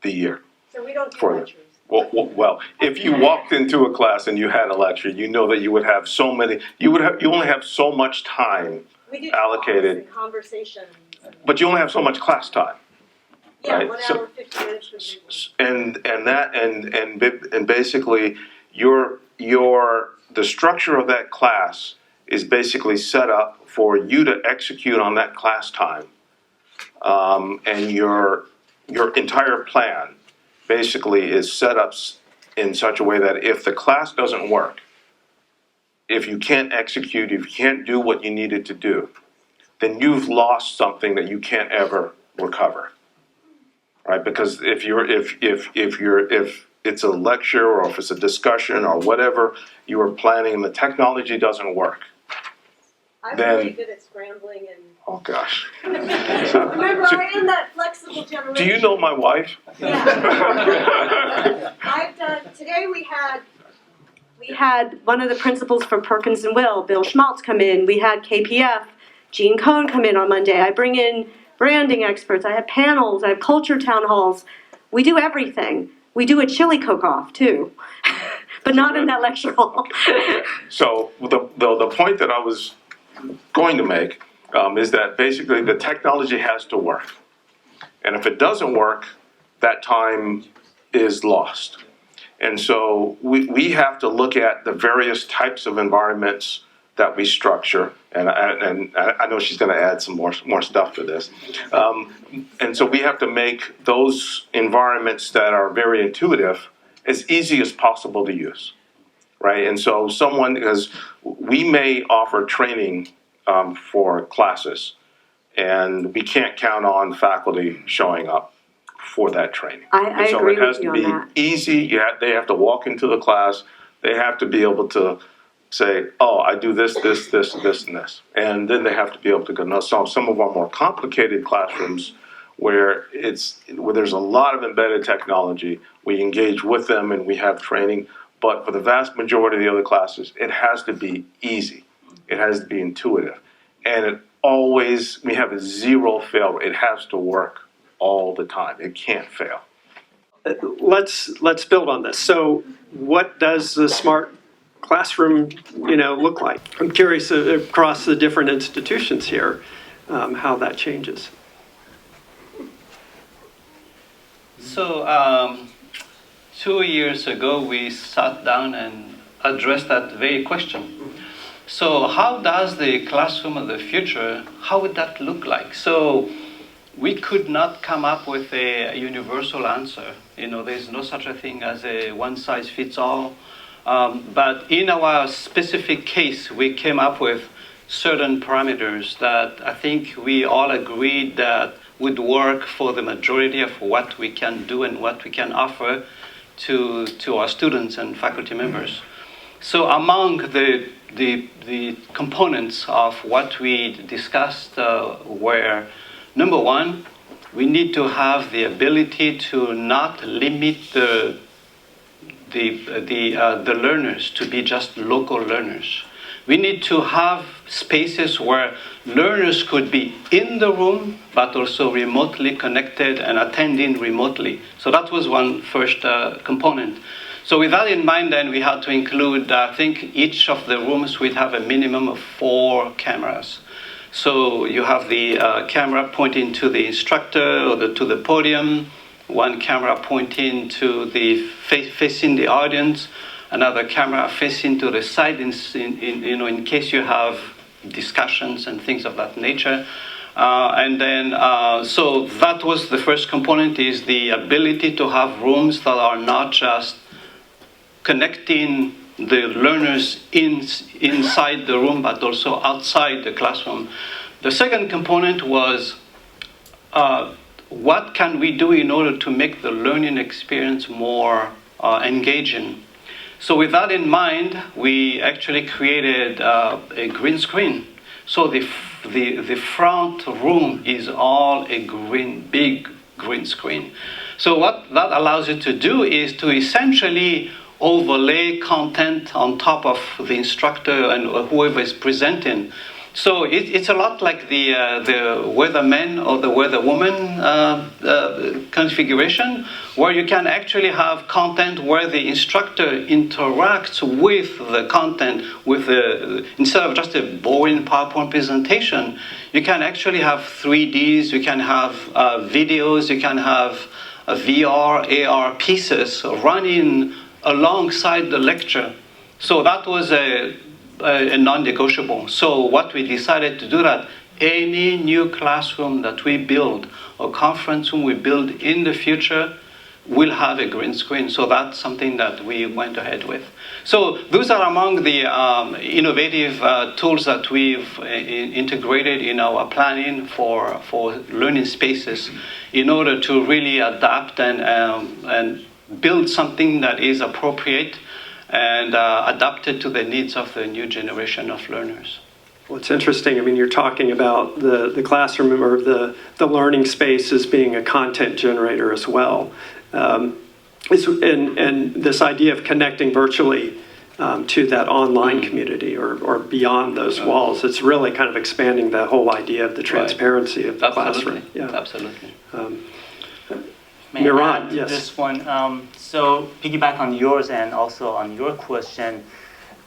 the year. So we don't do lectures. Well, if you walked into a class and you had a lecture, you know that you would have so many. You only have so much time allocated. And conversations. But you only have so much class time. Yeah, right? 1 hour, 50 minutes would be. And basically, the structure of that class is basically set up for you to execute on that class time, and your entire plan basically is set up in such a way that if the class doesn't work, if you can't execute, if you can't do what you needed to do, then you've lost something that you can't ever recover, right? Because if it's a lecture or if it's a discussion or whatever you are planning and the technology doesn't work, I'm then, really good at scrambling and. Oh gosh. Remember, I am that flexible generation. Do you know my wife? Yeah. I've done. Today we had one of the principals from Perkins and Will, Bill Schmaltz, come in. We had KPF, Gene Cohn, come in on Monday. I bring in branding experts. I have panels. I have culture town halls. We do everything. We do a chili cook-off too, but not in that lecture hall. So the point that I was going to make is that basically the technology has to work. And if it doesn't work, that time is lost. And so we have to look at the various types of environments that we structure. And I know she's going to add some more stuff to this. And so we have to make those environments that are very intuitive as easy as possible to use, right? And so because we may offer training for classes, and we can't count on faculty showing up for that training. I so agree it has with you to be on that. easy. They have to walk into the class. They have to be able to say, oh, I do this, this, this, this, and this. And then they have to be able to go. Now, some of our more complicated classrooms where there's a lot of embedded technology, we engage with them and we have training. But for the vast majority of the other classes, it has to be easy. It has to be intuitive. And we have a zero fail rate. It has to work all the time. It can't fail. Let's build on this. So what does the smart classroom, look like? I'm curious across the different institutions here, how that changes. So 2 years ago, we sat down and addressed that very question. So how does the classroom of the future, how would that look like? So we could not come up with a universal answer. There's no such a thing as a one-size-fits-all. But in our specific case, we came up with certain parameters that I think we all agreed that would work for the majority of what we can do and what we can offer to our students and faculty members. So among the components of what we discussed were, number one, we need to have the ability to not limit the learners to be just local learners. We need to have spaces where learners could be in the room, but also remotely connected and attending remotely. So that was one first component. So with that in mind, then we had to include, I think each of the rooms would have a minimum of 4 cameras. So you have the camera pointing to the instructor or to the podium, one camera pointing to facing the audience, another camera facing to the side in case you have discussions and things of that nature. And then, so that was the first component, is the ability to have rooms that are not just connecting the learners inside the room, but also outside the classroom. The second component was what can we do in order to make the learning experience more engaging? So with that in mind, we actually created a green screen. So the front room is all a big green screen. So what that allows you to do is to essentially overlay content on top of the instructor and whoever is presenting. So it's a lot like the weatherman or the weatherwoman configuration, where you can actually have content where the instructor interacts with the content instead of just a boring PowerPoint presentation. You can actually have 3Ds, you can have videos, you can have VR, AR pieces running alongside the lecture. So that was a non-negotiable. So what we decided to do, that any new classroom that we build or conference room we build in the future will have a green screen. So that's something that we went ahead with. So those are among the innovative tools that we've integrated in our planning for learning spaces in order to really adapt and build something that is appropriate and adapted to the needs of the new generation of learners. Well, it's interesting. I mean, you're talking about the classroom or the learning space as being a content generator as well. And this idea of connecting virtually to that online community or beyond those walls, it's really kind of expanding the whole idea of the transparency of the classroom. Yeah. Absolutely. May Miran, I add yes. this one? So piggyback on yours and also on your question,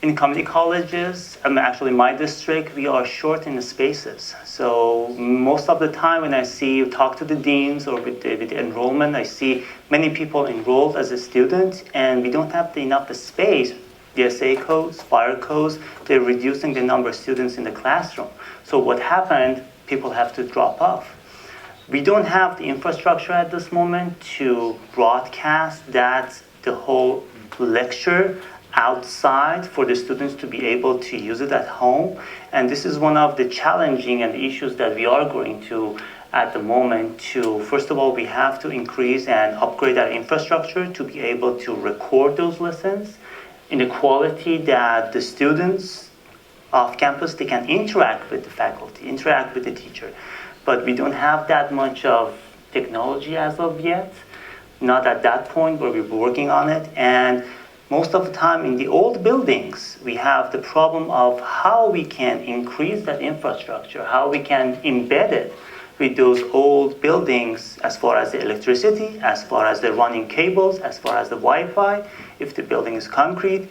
in community colleges, actually my district, we are short in the spaces. So most of the time when I talk to the deans or with the enrollment, I see many people enrolled as a student, and we don't have enough space. DSA codes, fire codes, they're reducing the number of students in the classroom. So what happened, people have to drop off. We don't have the infrastructure at this moment to broadcast the whole lecture outside for the students to be able to use it at home. And this is one of the challenging and the issues that we are going to at the moment first of all, we have to increase and upgrade our infrastructure to be able to record those lessons in a quality that the students off campus, they can interact with the faculty, interact with the teacher. But we don't have that much of technology as of yet, not at that point where we're working on it. And most of the time in the old buildings, we have the problem of how we can increase that infrastructure, how we can embed it with those old buildings as far as the electricity, as far as the running cables, as far as the Wi-Fi, if the building is concrete.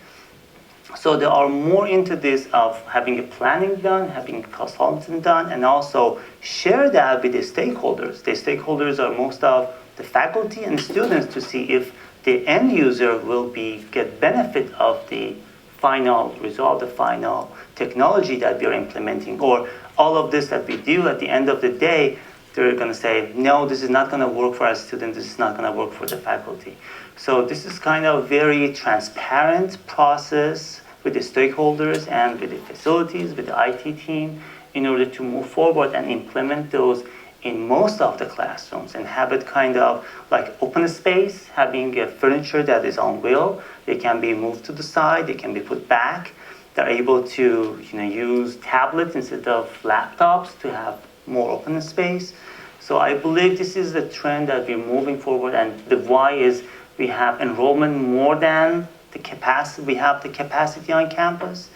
So they are more into this of having a planning done, having a consultant done, and also share that with the stakeholders. The stakeholders are most of the faculty and students to see if the end user will get benefit of the final result, the final technology that we are implementing, or all of this that we do at the end of the day, they're going to say, no, this is not going to work for our students, this is not going to work for the faculty. So this is kind of very transparent process with the stakeholders and with the facilities, with the IT team, in order to move forward and implement those in most of the classrooms and have it kind of like open space, having a furniture that is on wheel. They can be moved to the side, they can be put back. They're able to use tablets instead of laptops to have more open space. So I believe this is the trend that we're moving forward, and the why is we have enrollment more than the capacity. We have the capacity on campus,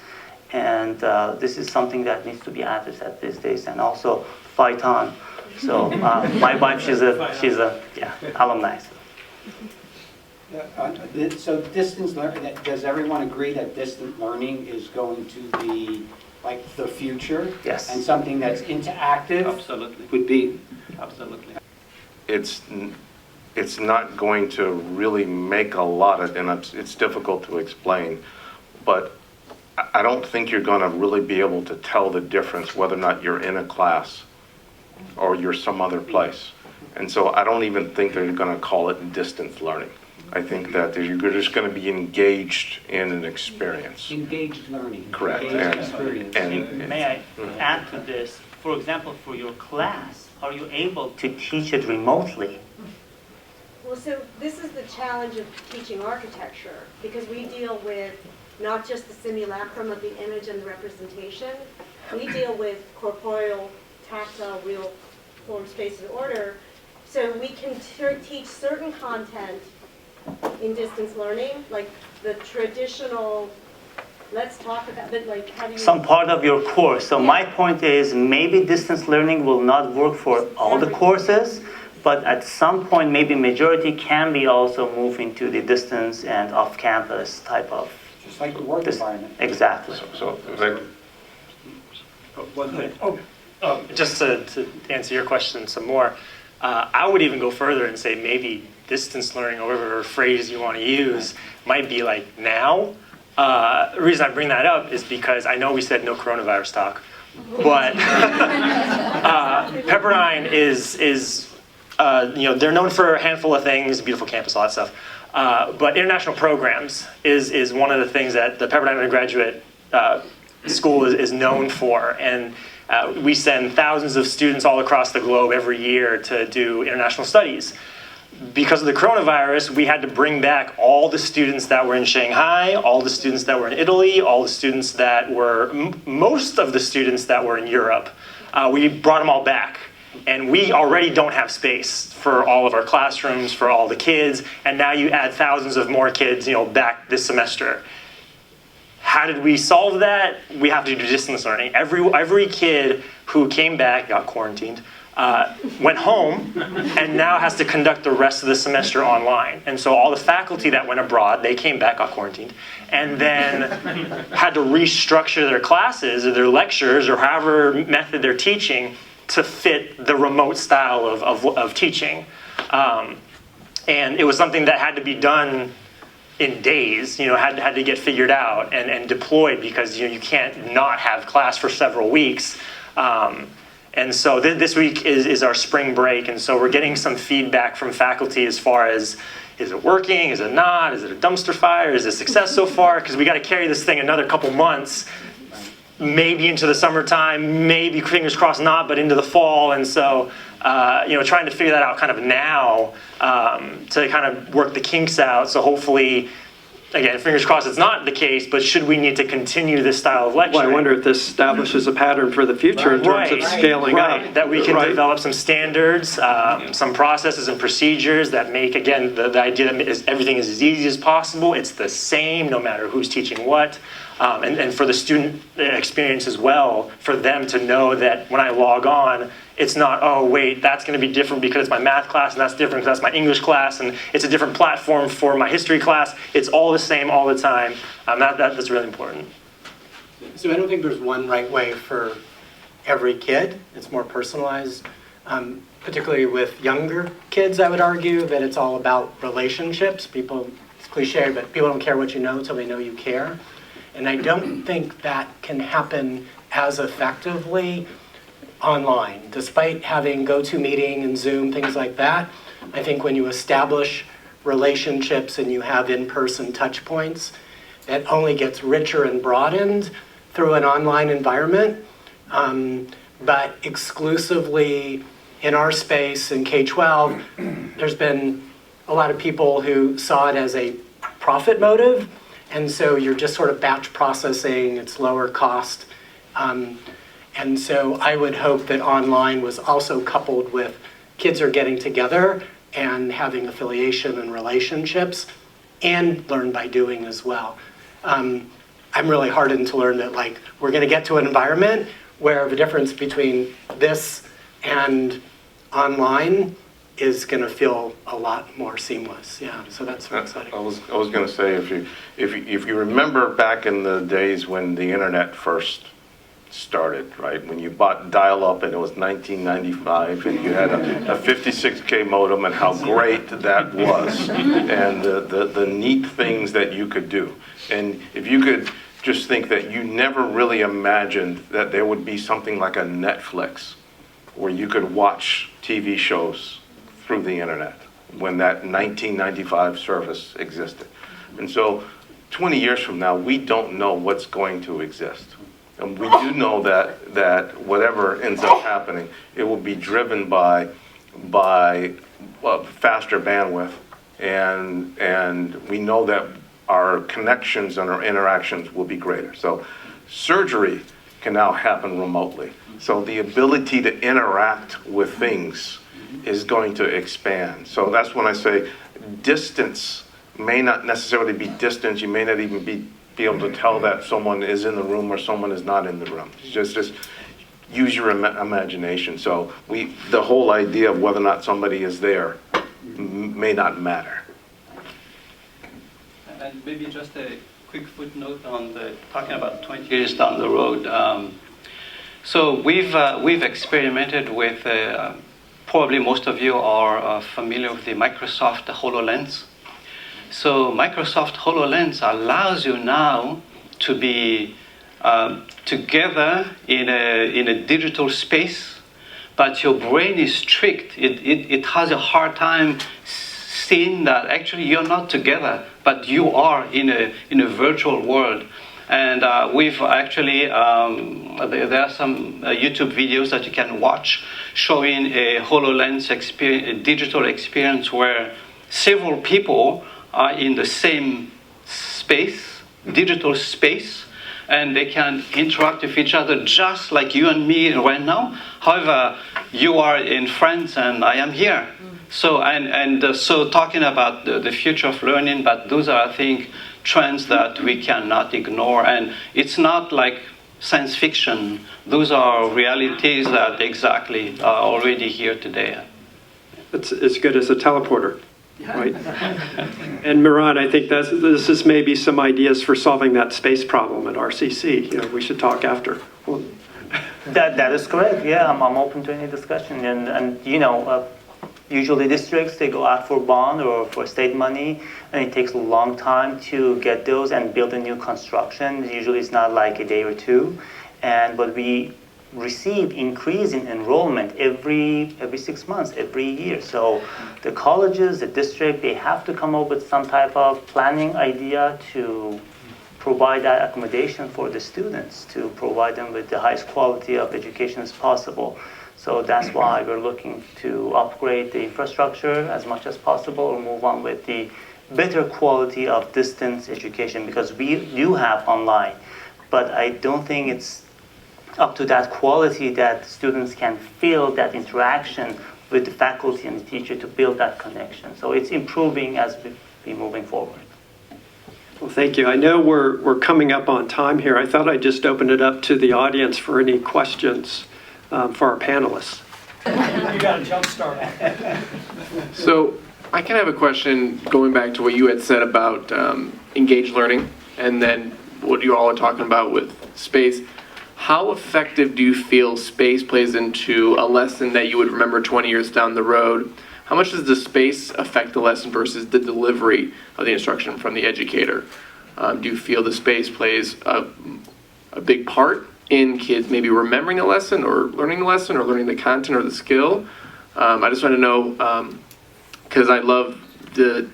and this is something that needs to be addressed at these days, and also fight on. So my wife, she's a alumni. So distance learning, does everyone agree that distant learning is going to be like the future? Yes. And something that's interactive? Absolutely. Would be? Absolutely. It's not going to really make a lot of, and it's difficult to explain, but I don't think you're going to really be able to tell the difference whether or not you're in a class or you're some other place. And so I don't even think they're going to call it distance learning. I think that you're just going to be engaged in an experience. Engaged learning. Correct. Engaged experience. And may I add to this? For example, for your class, are you able to teach it remotely? Well, so this is the challenge of teaching architecture, because we deal with not just the simulacrum of the image and the representation, we deal with corporeal, tactile, real form, space, and order. So we can teach certain content in distance learning, like the traditional, let's talk about, but like how do you... Some part of your course. So my point is maybe distance learning will not work for all the courses, but at some point maybe majority can be also moved into the distance and off-campus type of... Just like the work environment. Exactly. Just to answer your question some more, I would even go further and say maybe distance learning, or whatever phrase you want to use, might be like now. The reason I bring that up is because I know we said no coronavirus talk, but Pepperdine is they're known for a handful of things, beautiful campus, all that stuff. But international programs is one of the things that the Pepperdine undergraduate school is known for, and we send thousands of students all across the globe every year to do international studies. Because of the coronavirus, we had to bring back all the students that were in Shanghai, all the students that were in Italy, all the students that were, most of the students that were in Europe. We brought them all back. And we already don't have space for all of our classrooms, for all the kids, and now you add thousands of more kids, back this semester. How did we solve that? We have to do distance learning. Every kid who came back, got quarantined, went home and now has to conduct the rest of the semester online. And so all the faculty that went abroad, they came back, got quarantined, and then had to restructure their classes or their lectures or however method they're teaching to fit the remote style of teaching. And it was something that had to be done in days, had to get figured out and deployed, because you can't not have class for several weeks. And so this week is our spring break, and so we're getting some feedback from faculty as far as, is it working, is it not, is it a dumpster fire, is it a success so far? Because we got to carry this thing another couple months, maybe into the summertime, maybe, fingers crossed, not, but into the fall. And so trying to figure that out kind of now to kind of work the kinks out. So hopefully, again, fingers crossed it's not the case, but should we need to continue this style of lecturing? Well, I wonder if this establishes a pattern for the future in terms of scaling up. That we can develop some standards, some processes and procedures that make, again, the idea that everything is as easy as possible. It's the same no matter who's teaching what. And for the student experience as well, for them to know that when I log on, it's not, oh, wait, that's going to be different because it's my math class, and that's different because that's my English class, and it's a different platform for my history class. It's all the same all the time. That's really important. So I don't think there's one right way for every kid. It's more personalized. Particularly with younger kids, I would argue that it's all about relationships. It's cliche, but people don't care what you know until they know you care. And I don't think that can happen as effectively online, despite having GoToMeeting and Zoom, things like that. I think when you establish relationships and you have in-person touch points, that only gets richer and broadened through an online environment. But exclusively in our space in K-12, there's been a lot of people who saw it as a profit motive. And so you're just sort of batch processing, it's lower cost. And so I would hope that online was also coupled with kids are getting together and having affiliation and relationships, and learn by doing as well. I'm really hardened to learn that we're gonna get to an environment where the difference between this and online is going to feel a lot more seamless. Yeah, so that's exciting. I was going to say, if you remember back in the days when the internet first started, right? When you bought dial-up and it was 1995 and you had a 56K modem and how great that was, and the neat things that you could do. And if you could just think that you never really imagined that there would be something like a Netflix where you could watch TV shows through the internet when that 1995 service existed. And so 20 years from now, we don't know what's going to exist. And we do know that whatever ends up happening, it will be driven by faster bandwidth. And we know that our connections and our interactions will be greater. So surgery can now happen remotely. So the ability to interact with things is going to expand. So that's when I say distance may not necessarily be distance. You may not even be able to tell that someone is in the room or someone is not in the room. Just use your imagination. So the whole idea of whether or not somebody is there may not matter. And maybe just a quick footnote on talking about 20 years down the road. So we've experimented with, probably most of you are familiar with the Microsoft HoloLens. So Microsoft HoloLens allows you now to be together in a digital space, but your brain is tricked. It has a hard time seeing that actually you're not together, but you are in a virtual world. And we've actually, there are some YouTube videos that you can watch showing a HoloLens experience, a digital experience where several people are in the same space, digital space, and they can interact with each other just like you and me right now. However, you are in France and I am here. So, so talking about the future of learning, but those are, I think, trends that we cannot ignore. And it's not like science fiction. Those are realities that exactly are already here today. It's as good as a teleporter, right? And Miran, I think this is maybe some ideas for solving that space problem at RCC. You know, we should talk after. Well, That is correct. Yeah, I'm open to any discussion. And you know, usually districts, they go out for bond or for state money, and it takes a long time to get those and build a new construction. Usually it's not like a day or two. But we receive increase in enrollment every 6 months, every year. So the colleges, the district, they have to come up with some type of planning idea to provide that accommodation for the students, to provide them with the highest quality of education as possible. So that's why we're looking to upgrade the infrastructure as much as possible or move on with the better quality of distance education, because we do have online, but I don't think it's up to that quality that students can feel that interaction with the faculty and the teacher to build that connection. So it's improving as we be moving forward. Well, thank you. I know we're coming up on time here. I thought I'd just open it up to the audience for any questions for our panelists. You got a jump start. So I kind of have a question going back to what you had said about engaged learning and then what you all are talking about with space. How effective do you feel space plays into a lesson that you would remember 20 years down the road? How much does the space affect the lesson versus the delivery of the instruction from the educator? Do you feel the space plays a big part in kids maybe remembering the lesson or learning the content or the skill? I just want to know, because I love the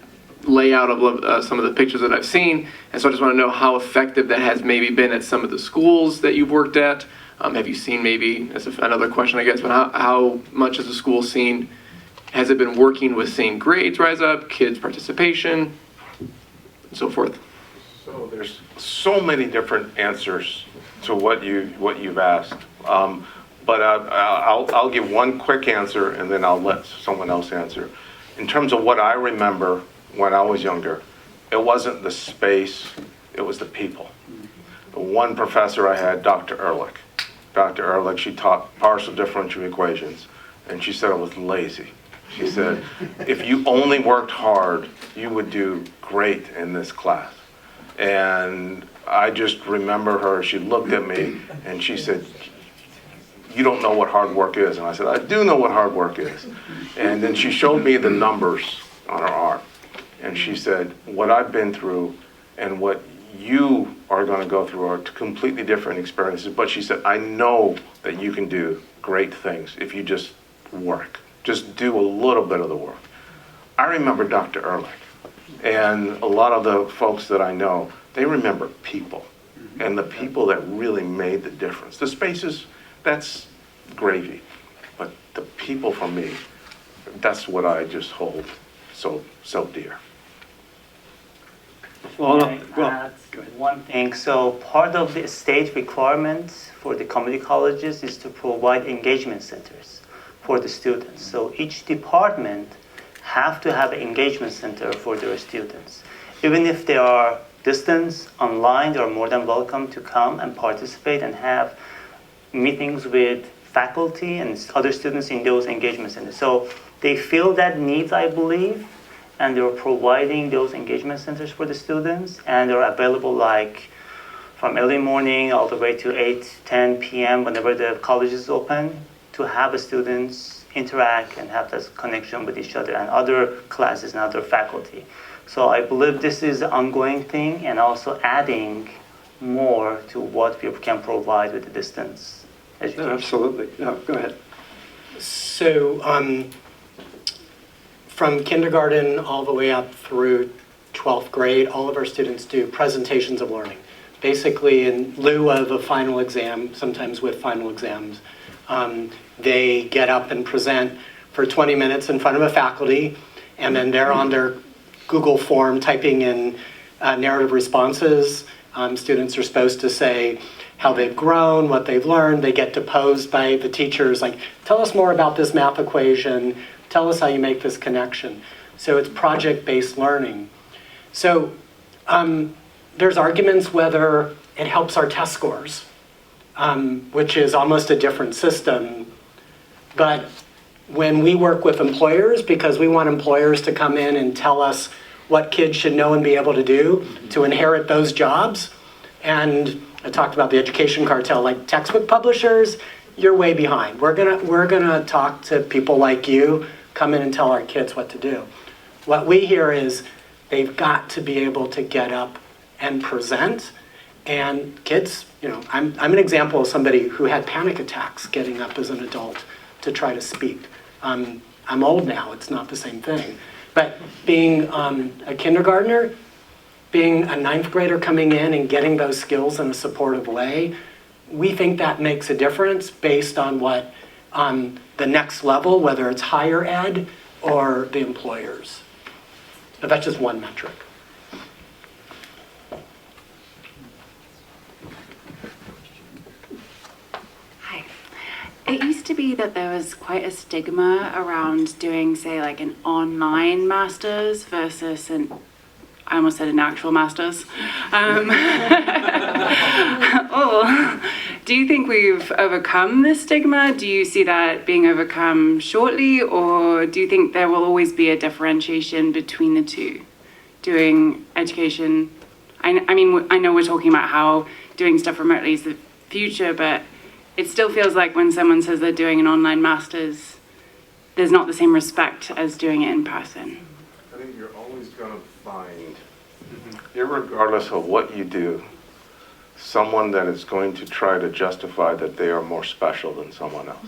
layout of some of the pictures that I've seen, and so I just want to know how effective that has maybe been at some of the schools that you've worked at. Have you seen maybe, that's another question I guess, but how much has the school seen, has it been working with seeing grades rise up, kids' participation, and so forth? So there's so many different answers to what you've asked, but I'll give one quick answer and then I'll let someone else answer. In terms of what I remember when I was younger, it wasn't the space, it was the people. One professor I had, Dr. Ehrlich. Dr. Ehrlich, she taught partial differential equations, and she said I was lazy. She said, if you only worked hard, you would do great in this class. And I just remember her, she looked at me and she said, you don't know what hard work is. And I said, I do know what hard work is. And then she showed me the numbers on her arm. And she said, what I've been through and what you are going to go through are completely different experiences. But she said, I know that you can do great things if you just work. Just do a little bit of the work. I remember Dr. Ehrlich, and a lot of the folks that I know, they remember people, and the people that really made the difference. The spaces, that's gravy, but the people for me, that's what I just hold so dear. Well, Can I add one thing? So part of the state requirements for the community colleges is to provide engagement centers for the students. So each department have to have an engagement center for their students. Even if they are distance, online, they are more than welcome to come and participate and have meetings with faculty and other students in those engagement centers. So they feel that needs, I believe, and they're providing those engagement centers for the students, and they're available like from early morning all the way to 8, 10 p.m. whenever the college is open, to have the students interact and have this connection with each other and other classes and other faculty. So I believe this is an ongoing thing and also adding more to what we can provide with the distance education. Absolutely. No, go ahead. So from kindergarten all the way up through 12th grade, all of our students do presentations of learning. Basically in lieu of a final exam, sometimes with final exams, they get up and present for 20 minutes in front of a faculty, and then they're on their Google form typing in narrative responses. Students are supposed to say how they've grown, what they've learned. They get deposed by the teachers, like, tell us more about this math equation, tell us how you make this connection. So it's project-based learning. So there's arguments whether it helps our test scores. which is almost a different system. But when we work with employers, because we want employers to come in and tell us what kids should know and be able to do to inherit those jobs, and I talked about the education cartel, like textbook publishers, you're way behind. We're gonna talk to people like you, come in and tell our kids what to do. What we hear is they've got to be able to get up and present. And kids, you know, I'm an example of somebody who had panic attacks getting up as an adult to try to speak. I'm old now, it's not the same thing. But being a kindergartner, being a ninth grader coming in and getting those skills in a supportive way, we think that makes a difference based on what the next level, whether it's higher ed or the employers. But that's just one metric. Hi. It used to be that there was quite a stigma around doing, say, like an online master's versus I almost said an actual master's. Do you think we've overcome this stigma? Do you see that being overcome shortly, or do you think there will always be a differentiation between the two? Doing education, I mean, I know we're talking about how doing stuff remotely is the future, but it still feels like when someone says they're doing an online master's, there's not the same respect as doing it in person. I think you're always going to find, irregardless of what you do, someone that is going to try to justify that they are more special than someone else.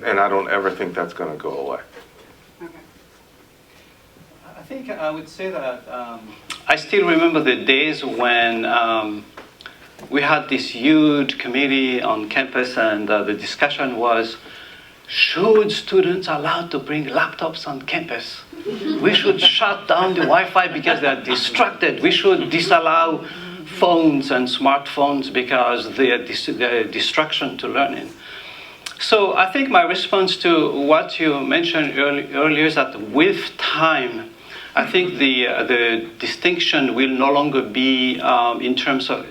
And I don't ever think that's going to go away. I think I would say that I still remember the days when we had this huge committee on campus, and the discussion was, should students allowed to bring laptops on campus? We should shut down the Wi-Fi because they're distracted. We should disallow phones and smartphones because they're a distraction to learning. So I think my response to what you mentioned earlier is that with time, I think the distinction will no longer be in terms of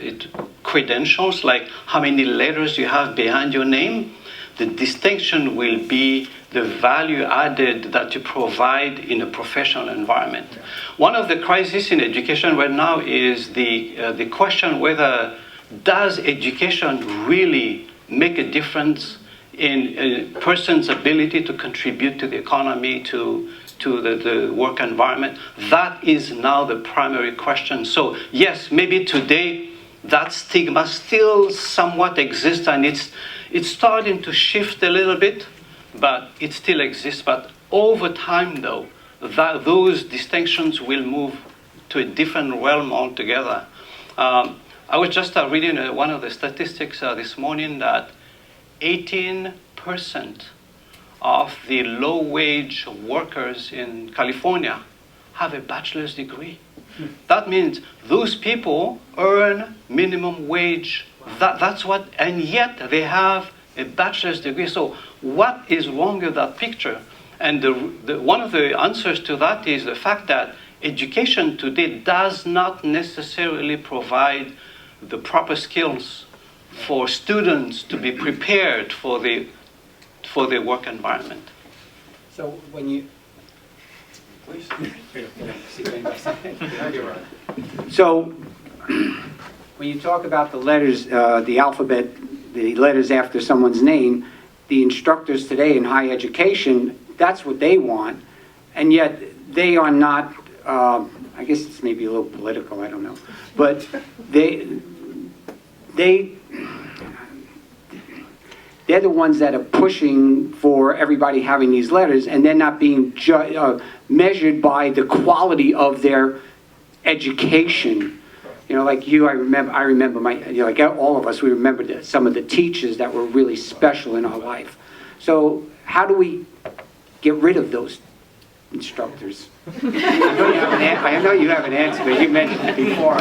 credentials, like how many letters you have behind your name. The distinction will be the value added that you provide in a professional environment. One of the crises in education right now is the question whether does education really make a difference in a person's ability to contribute to the economy, to the work environment. That is now the primary question. So yes, maybe today that stigma still somewhat exists, and it's starting to shift a little bit, but it still exists. But over time, though, those distinctions will move to a different realm altogether. I was just reading one of the statistics this morning that 18% of the low-wage workers in California have a bachelor's degree. That means those people earn minimum wage. That's what, and yet they have a bachelor's degree. So what is wrong with that picture? And one of the answers to that is the fact that education today does not necessarily provide the proper skills for students to be prepared for the work environment. So when you, please. So when you talk about the letters, the alphabet, the letters after someone's name, the instructors today in higher education, that's what they want, and yet they are not, I guess it's maybe a little political, I don't know, but they're the ones that are pushing for everybody having these letters, and they're not being measured by the quality of their education. You know, like you, I remember my, you know, like all of us, we remember some of the teachers that were really special in our life. So how do we get rid of those instructors? I know you have an answer, but you mentioned it before,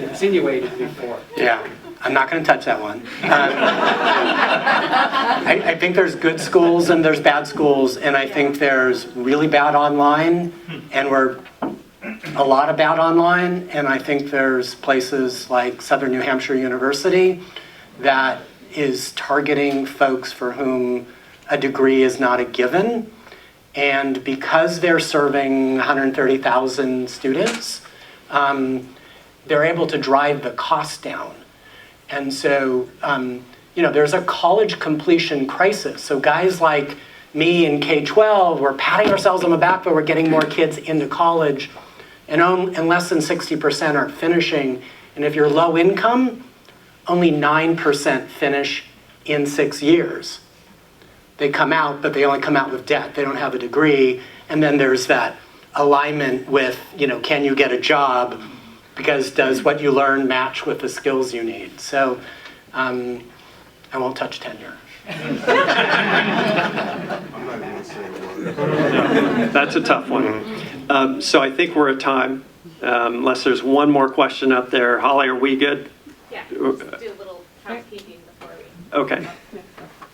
insinuated before. Yeah. I'm not going to touch that one. I think there's good schools and there's bad schools, and I think there's really bad online, and we're a lot about online, and I think there's places like Southern New Hampshire University that is targeting folks for whom a degree is not a given. And because they're serving 130,000 students, they're able to drive the cost down. And so, there's a college completion crisis. So guys like me in K-12, we're patting ourselves on the back, but we're getting more kids into college, and less than 60% are finishing. And if you're low income, only 9% finish in 6 years. They come out, but they only come out with debt. They don't have a degree. And then there's that alignment with, can you get a job? Because does what you learn match with the skills you need? So I won't touch tenure. That's a tough one. So I think we're at time, unless there's one more question up there. Holly, are we good? Yeah, let's do a little housekeeping before we... Okay.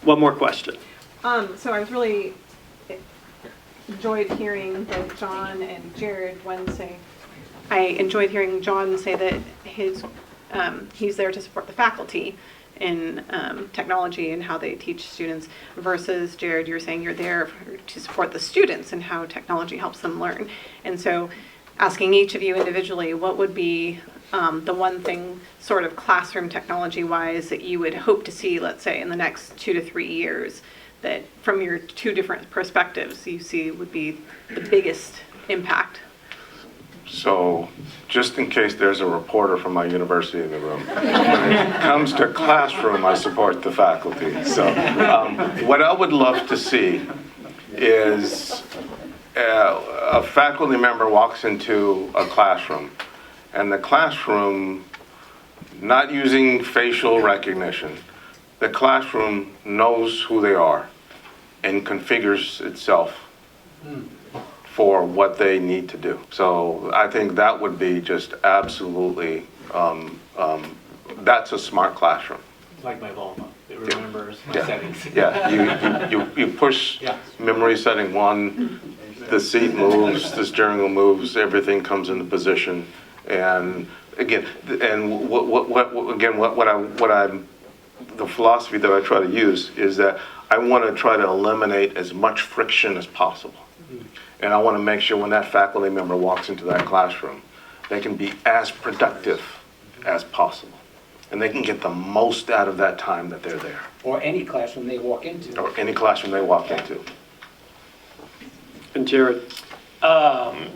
One more question. So I was really enjoyed hearing both John and Jared say, I enjoyed hearing John say that he's there to support the faculty in technology and how they teach students, versus Jared, you're saying you're there to support the students and how technology helps them learn. And so asking each of you individually, what would be the one thing sort of classroom technology wise that you would hope to see, let's say, in the next 2 to 3 years, that from your two different perspectives you see would be the biggest impact? So, just in case there's a reporter from my university in the room, when it comes to classroom, I support the faculty. So, what I would love to see is a faculty member walks into a classroom, and the classroom, not using facial recognition, the classroom knows who they are and configures itself for what they need to do. So I think that would be just absolutely, that's a smart classroom. Like my Volvo, it remembers my settings. Yeah, you push memory setting 1, the seat moves, the steering wheel moves, everything comes into position. And again, the philosophy that I try to use is that I want to try to eliminate as much friction as possible. And I want to make sure when that faculty member walks into that classroom, they can be as productive as possible. And they can get the most out of that time that they're there. Or any classroom they walk into. Or any classroom they walk into. And Jared?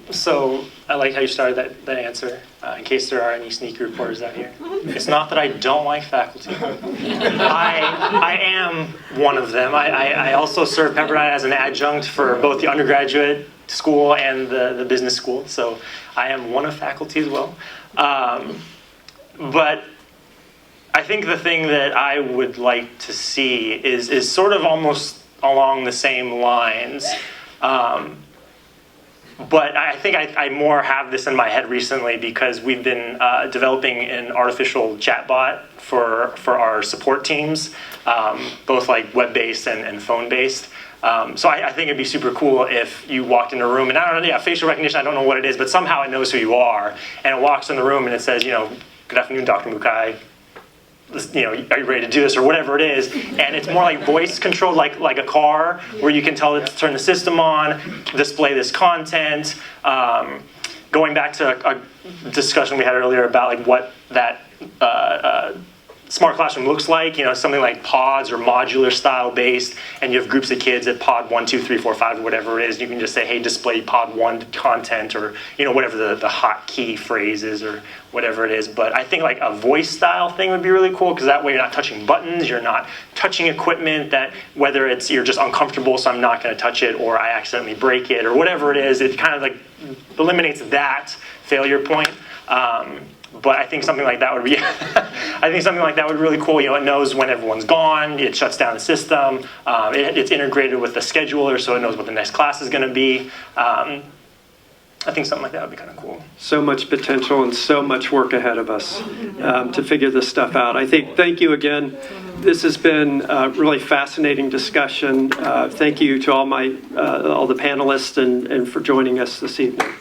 So I like how you started that answer, in case there are any sneaky reporters out here. It's not that I don't like faculty. I am one of them. I also serve Pepperdine as an adjunct for both the undergraduate school and the business school, so I am one of faculty as well. But I think the thing that I would like to see is sort of almost along the same lines. But I think I more have this in my head recently because we've been developing an artificial chatbot for our support teams, both like web-based and phone-based. So I think it'd be super cool if you walked in a room, and I don't know, facial recognition, I don't know what it is, but somehow it knows who you are, and it walks in the room and it says, good afternoon, Dr. Mukai. Are you ready to do this, or whatever it is? And it's more like voice controlled, like a car, where you can tell it to turn the system on, display this content. Going back to a discussion we had earlier about like what that smart classroom looks like, something like pods or modular style based, and you have groups of kids at pod 1, 2, 3, 4, 5, whatever it is. You can just say, hey, display pod 1 content, or whatever the hot key phrase is, or whatever it is. But I think like a voice style thing would be really cool, because that way you're not touching buttons, you're not touching equipment that, whether it's you're just uncomfortable, so I'm not going to touch it, or I accidentally break it, or whatever it is. It kind of like eliminates that failure point. But I think something like that would be, I think something like that would be really cool. It knows when everyone's gone, it shuts down the system, it's integrated with the scheduler, so it knows what the next class is going to be. I think something like that would be kind of cool. So much potential and so much work ahead of us to figure this stuff out. Thank you again. This has been a really fascinating discussion. Thank you to all the panelists and for joining us this evening.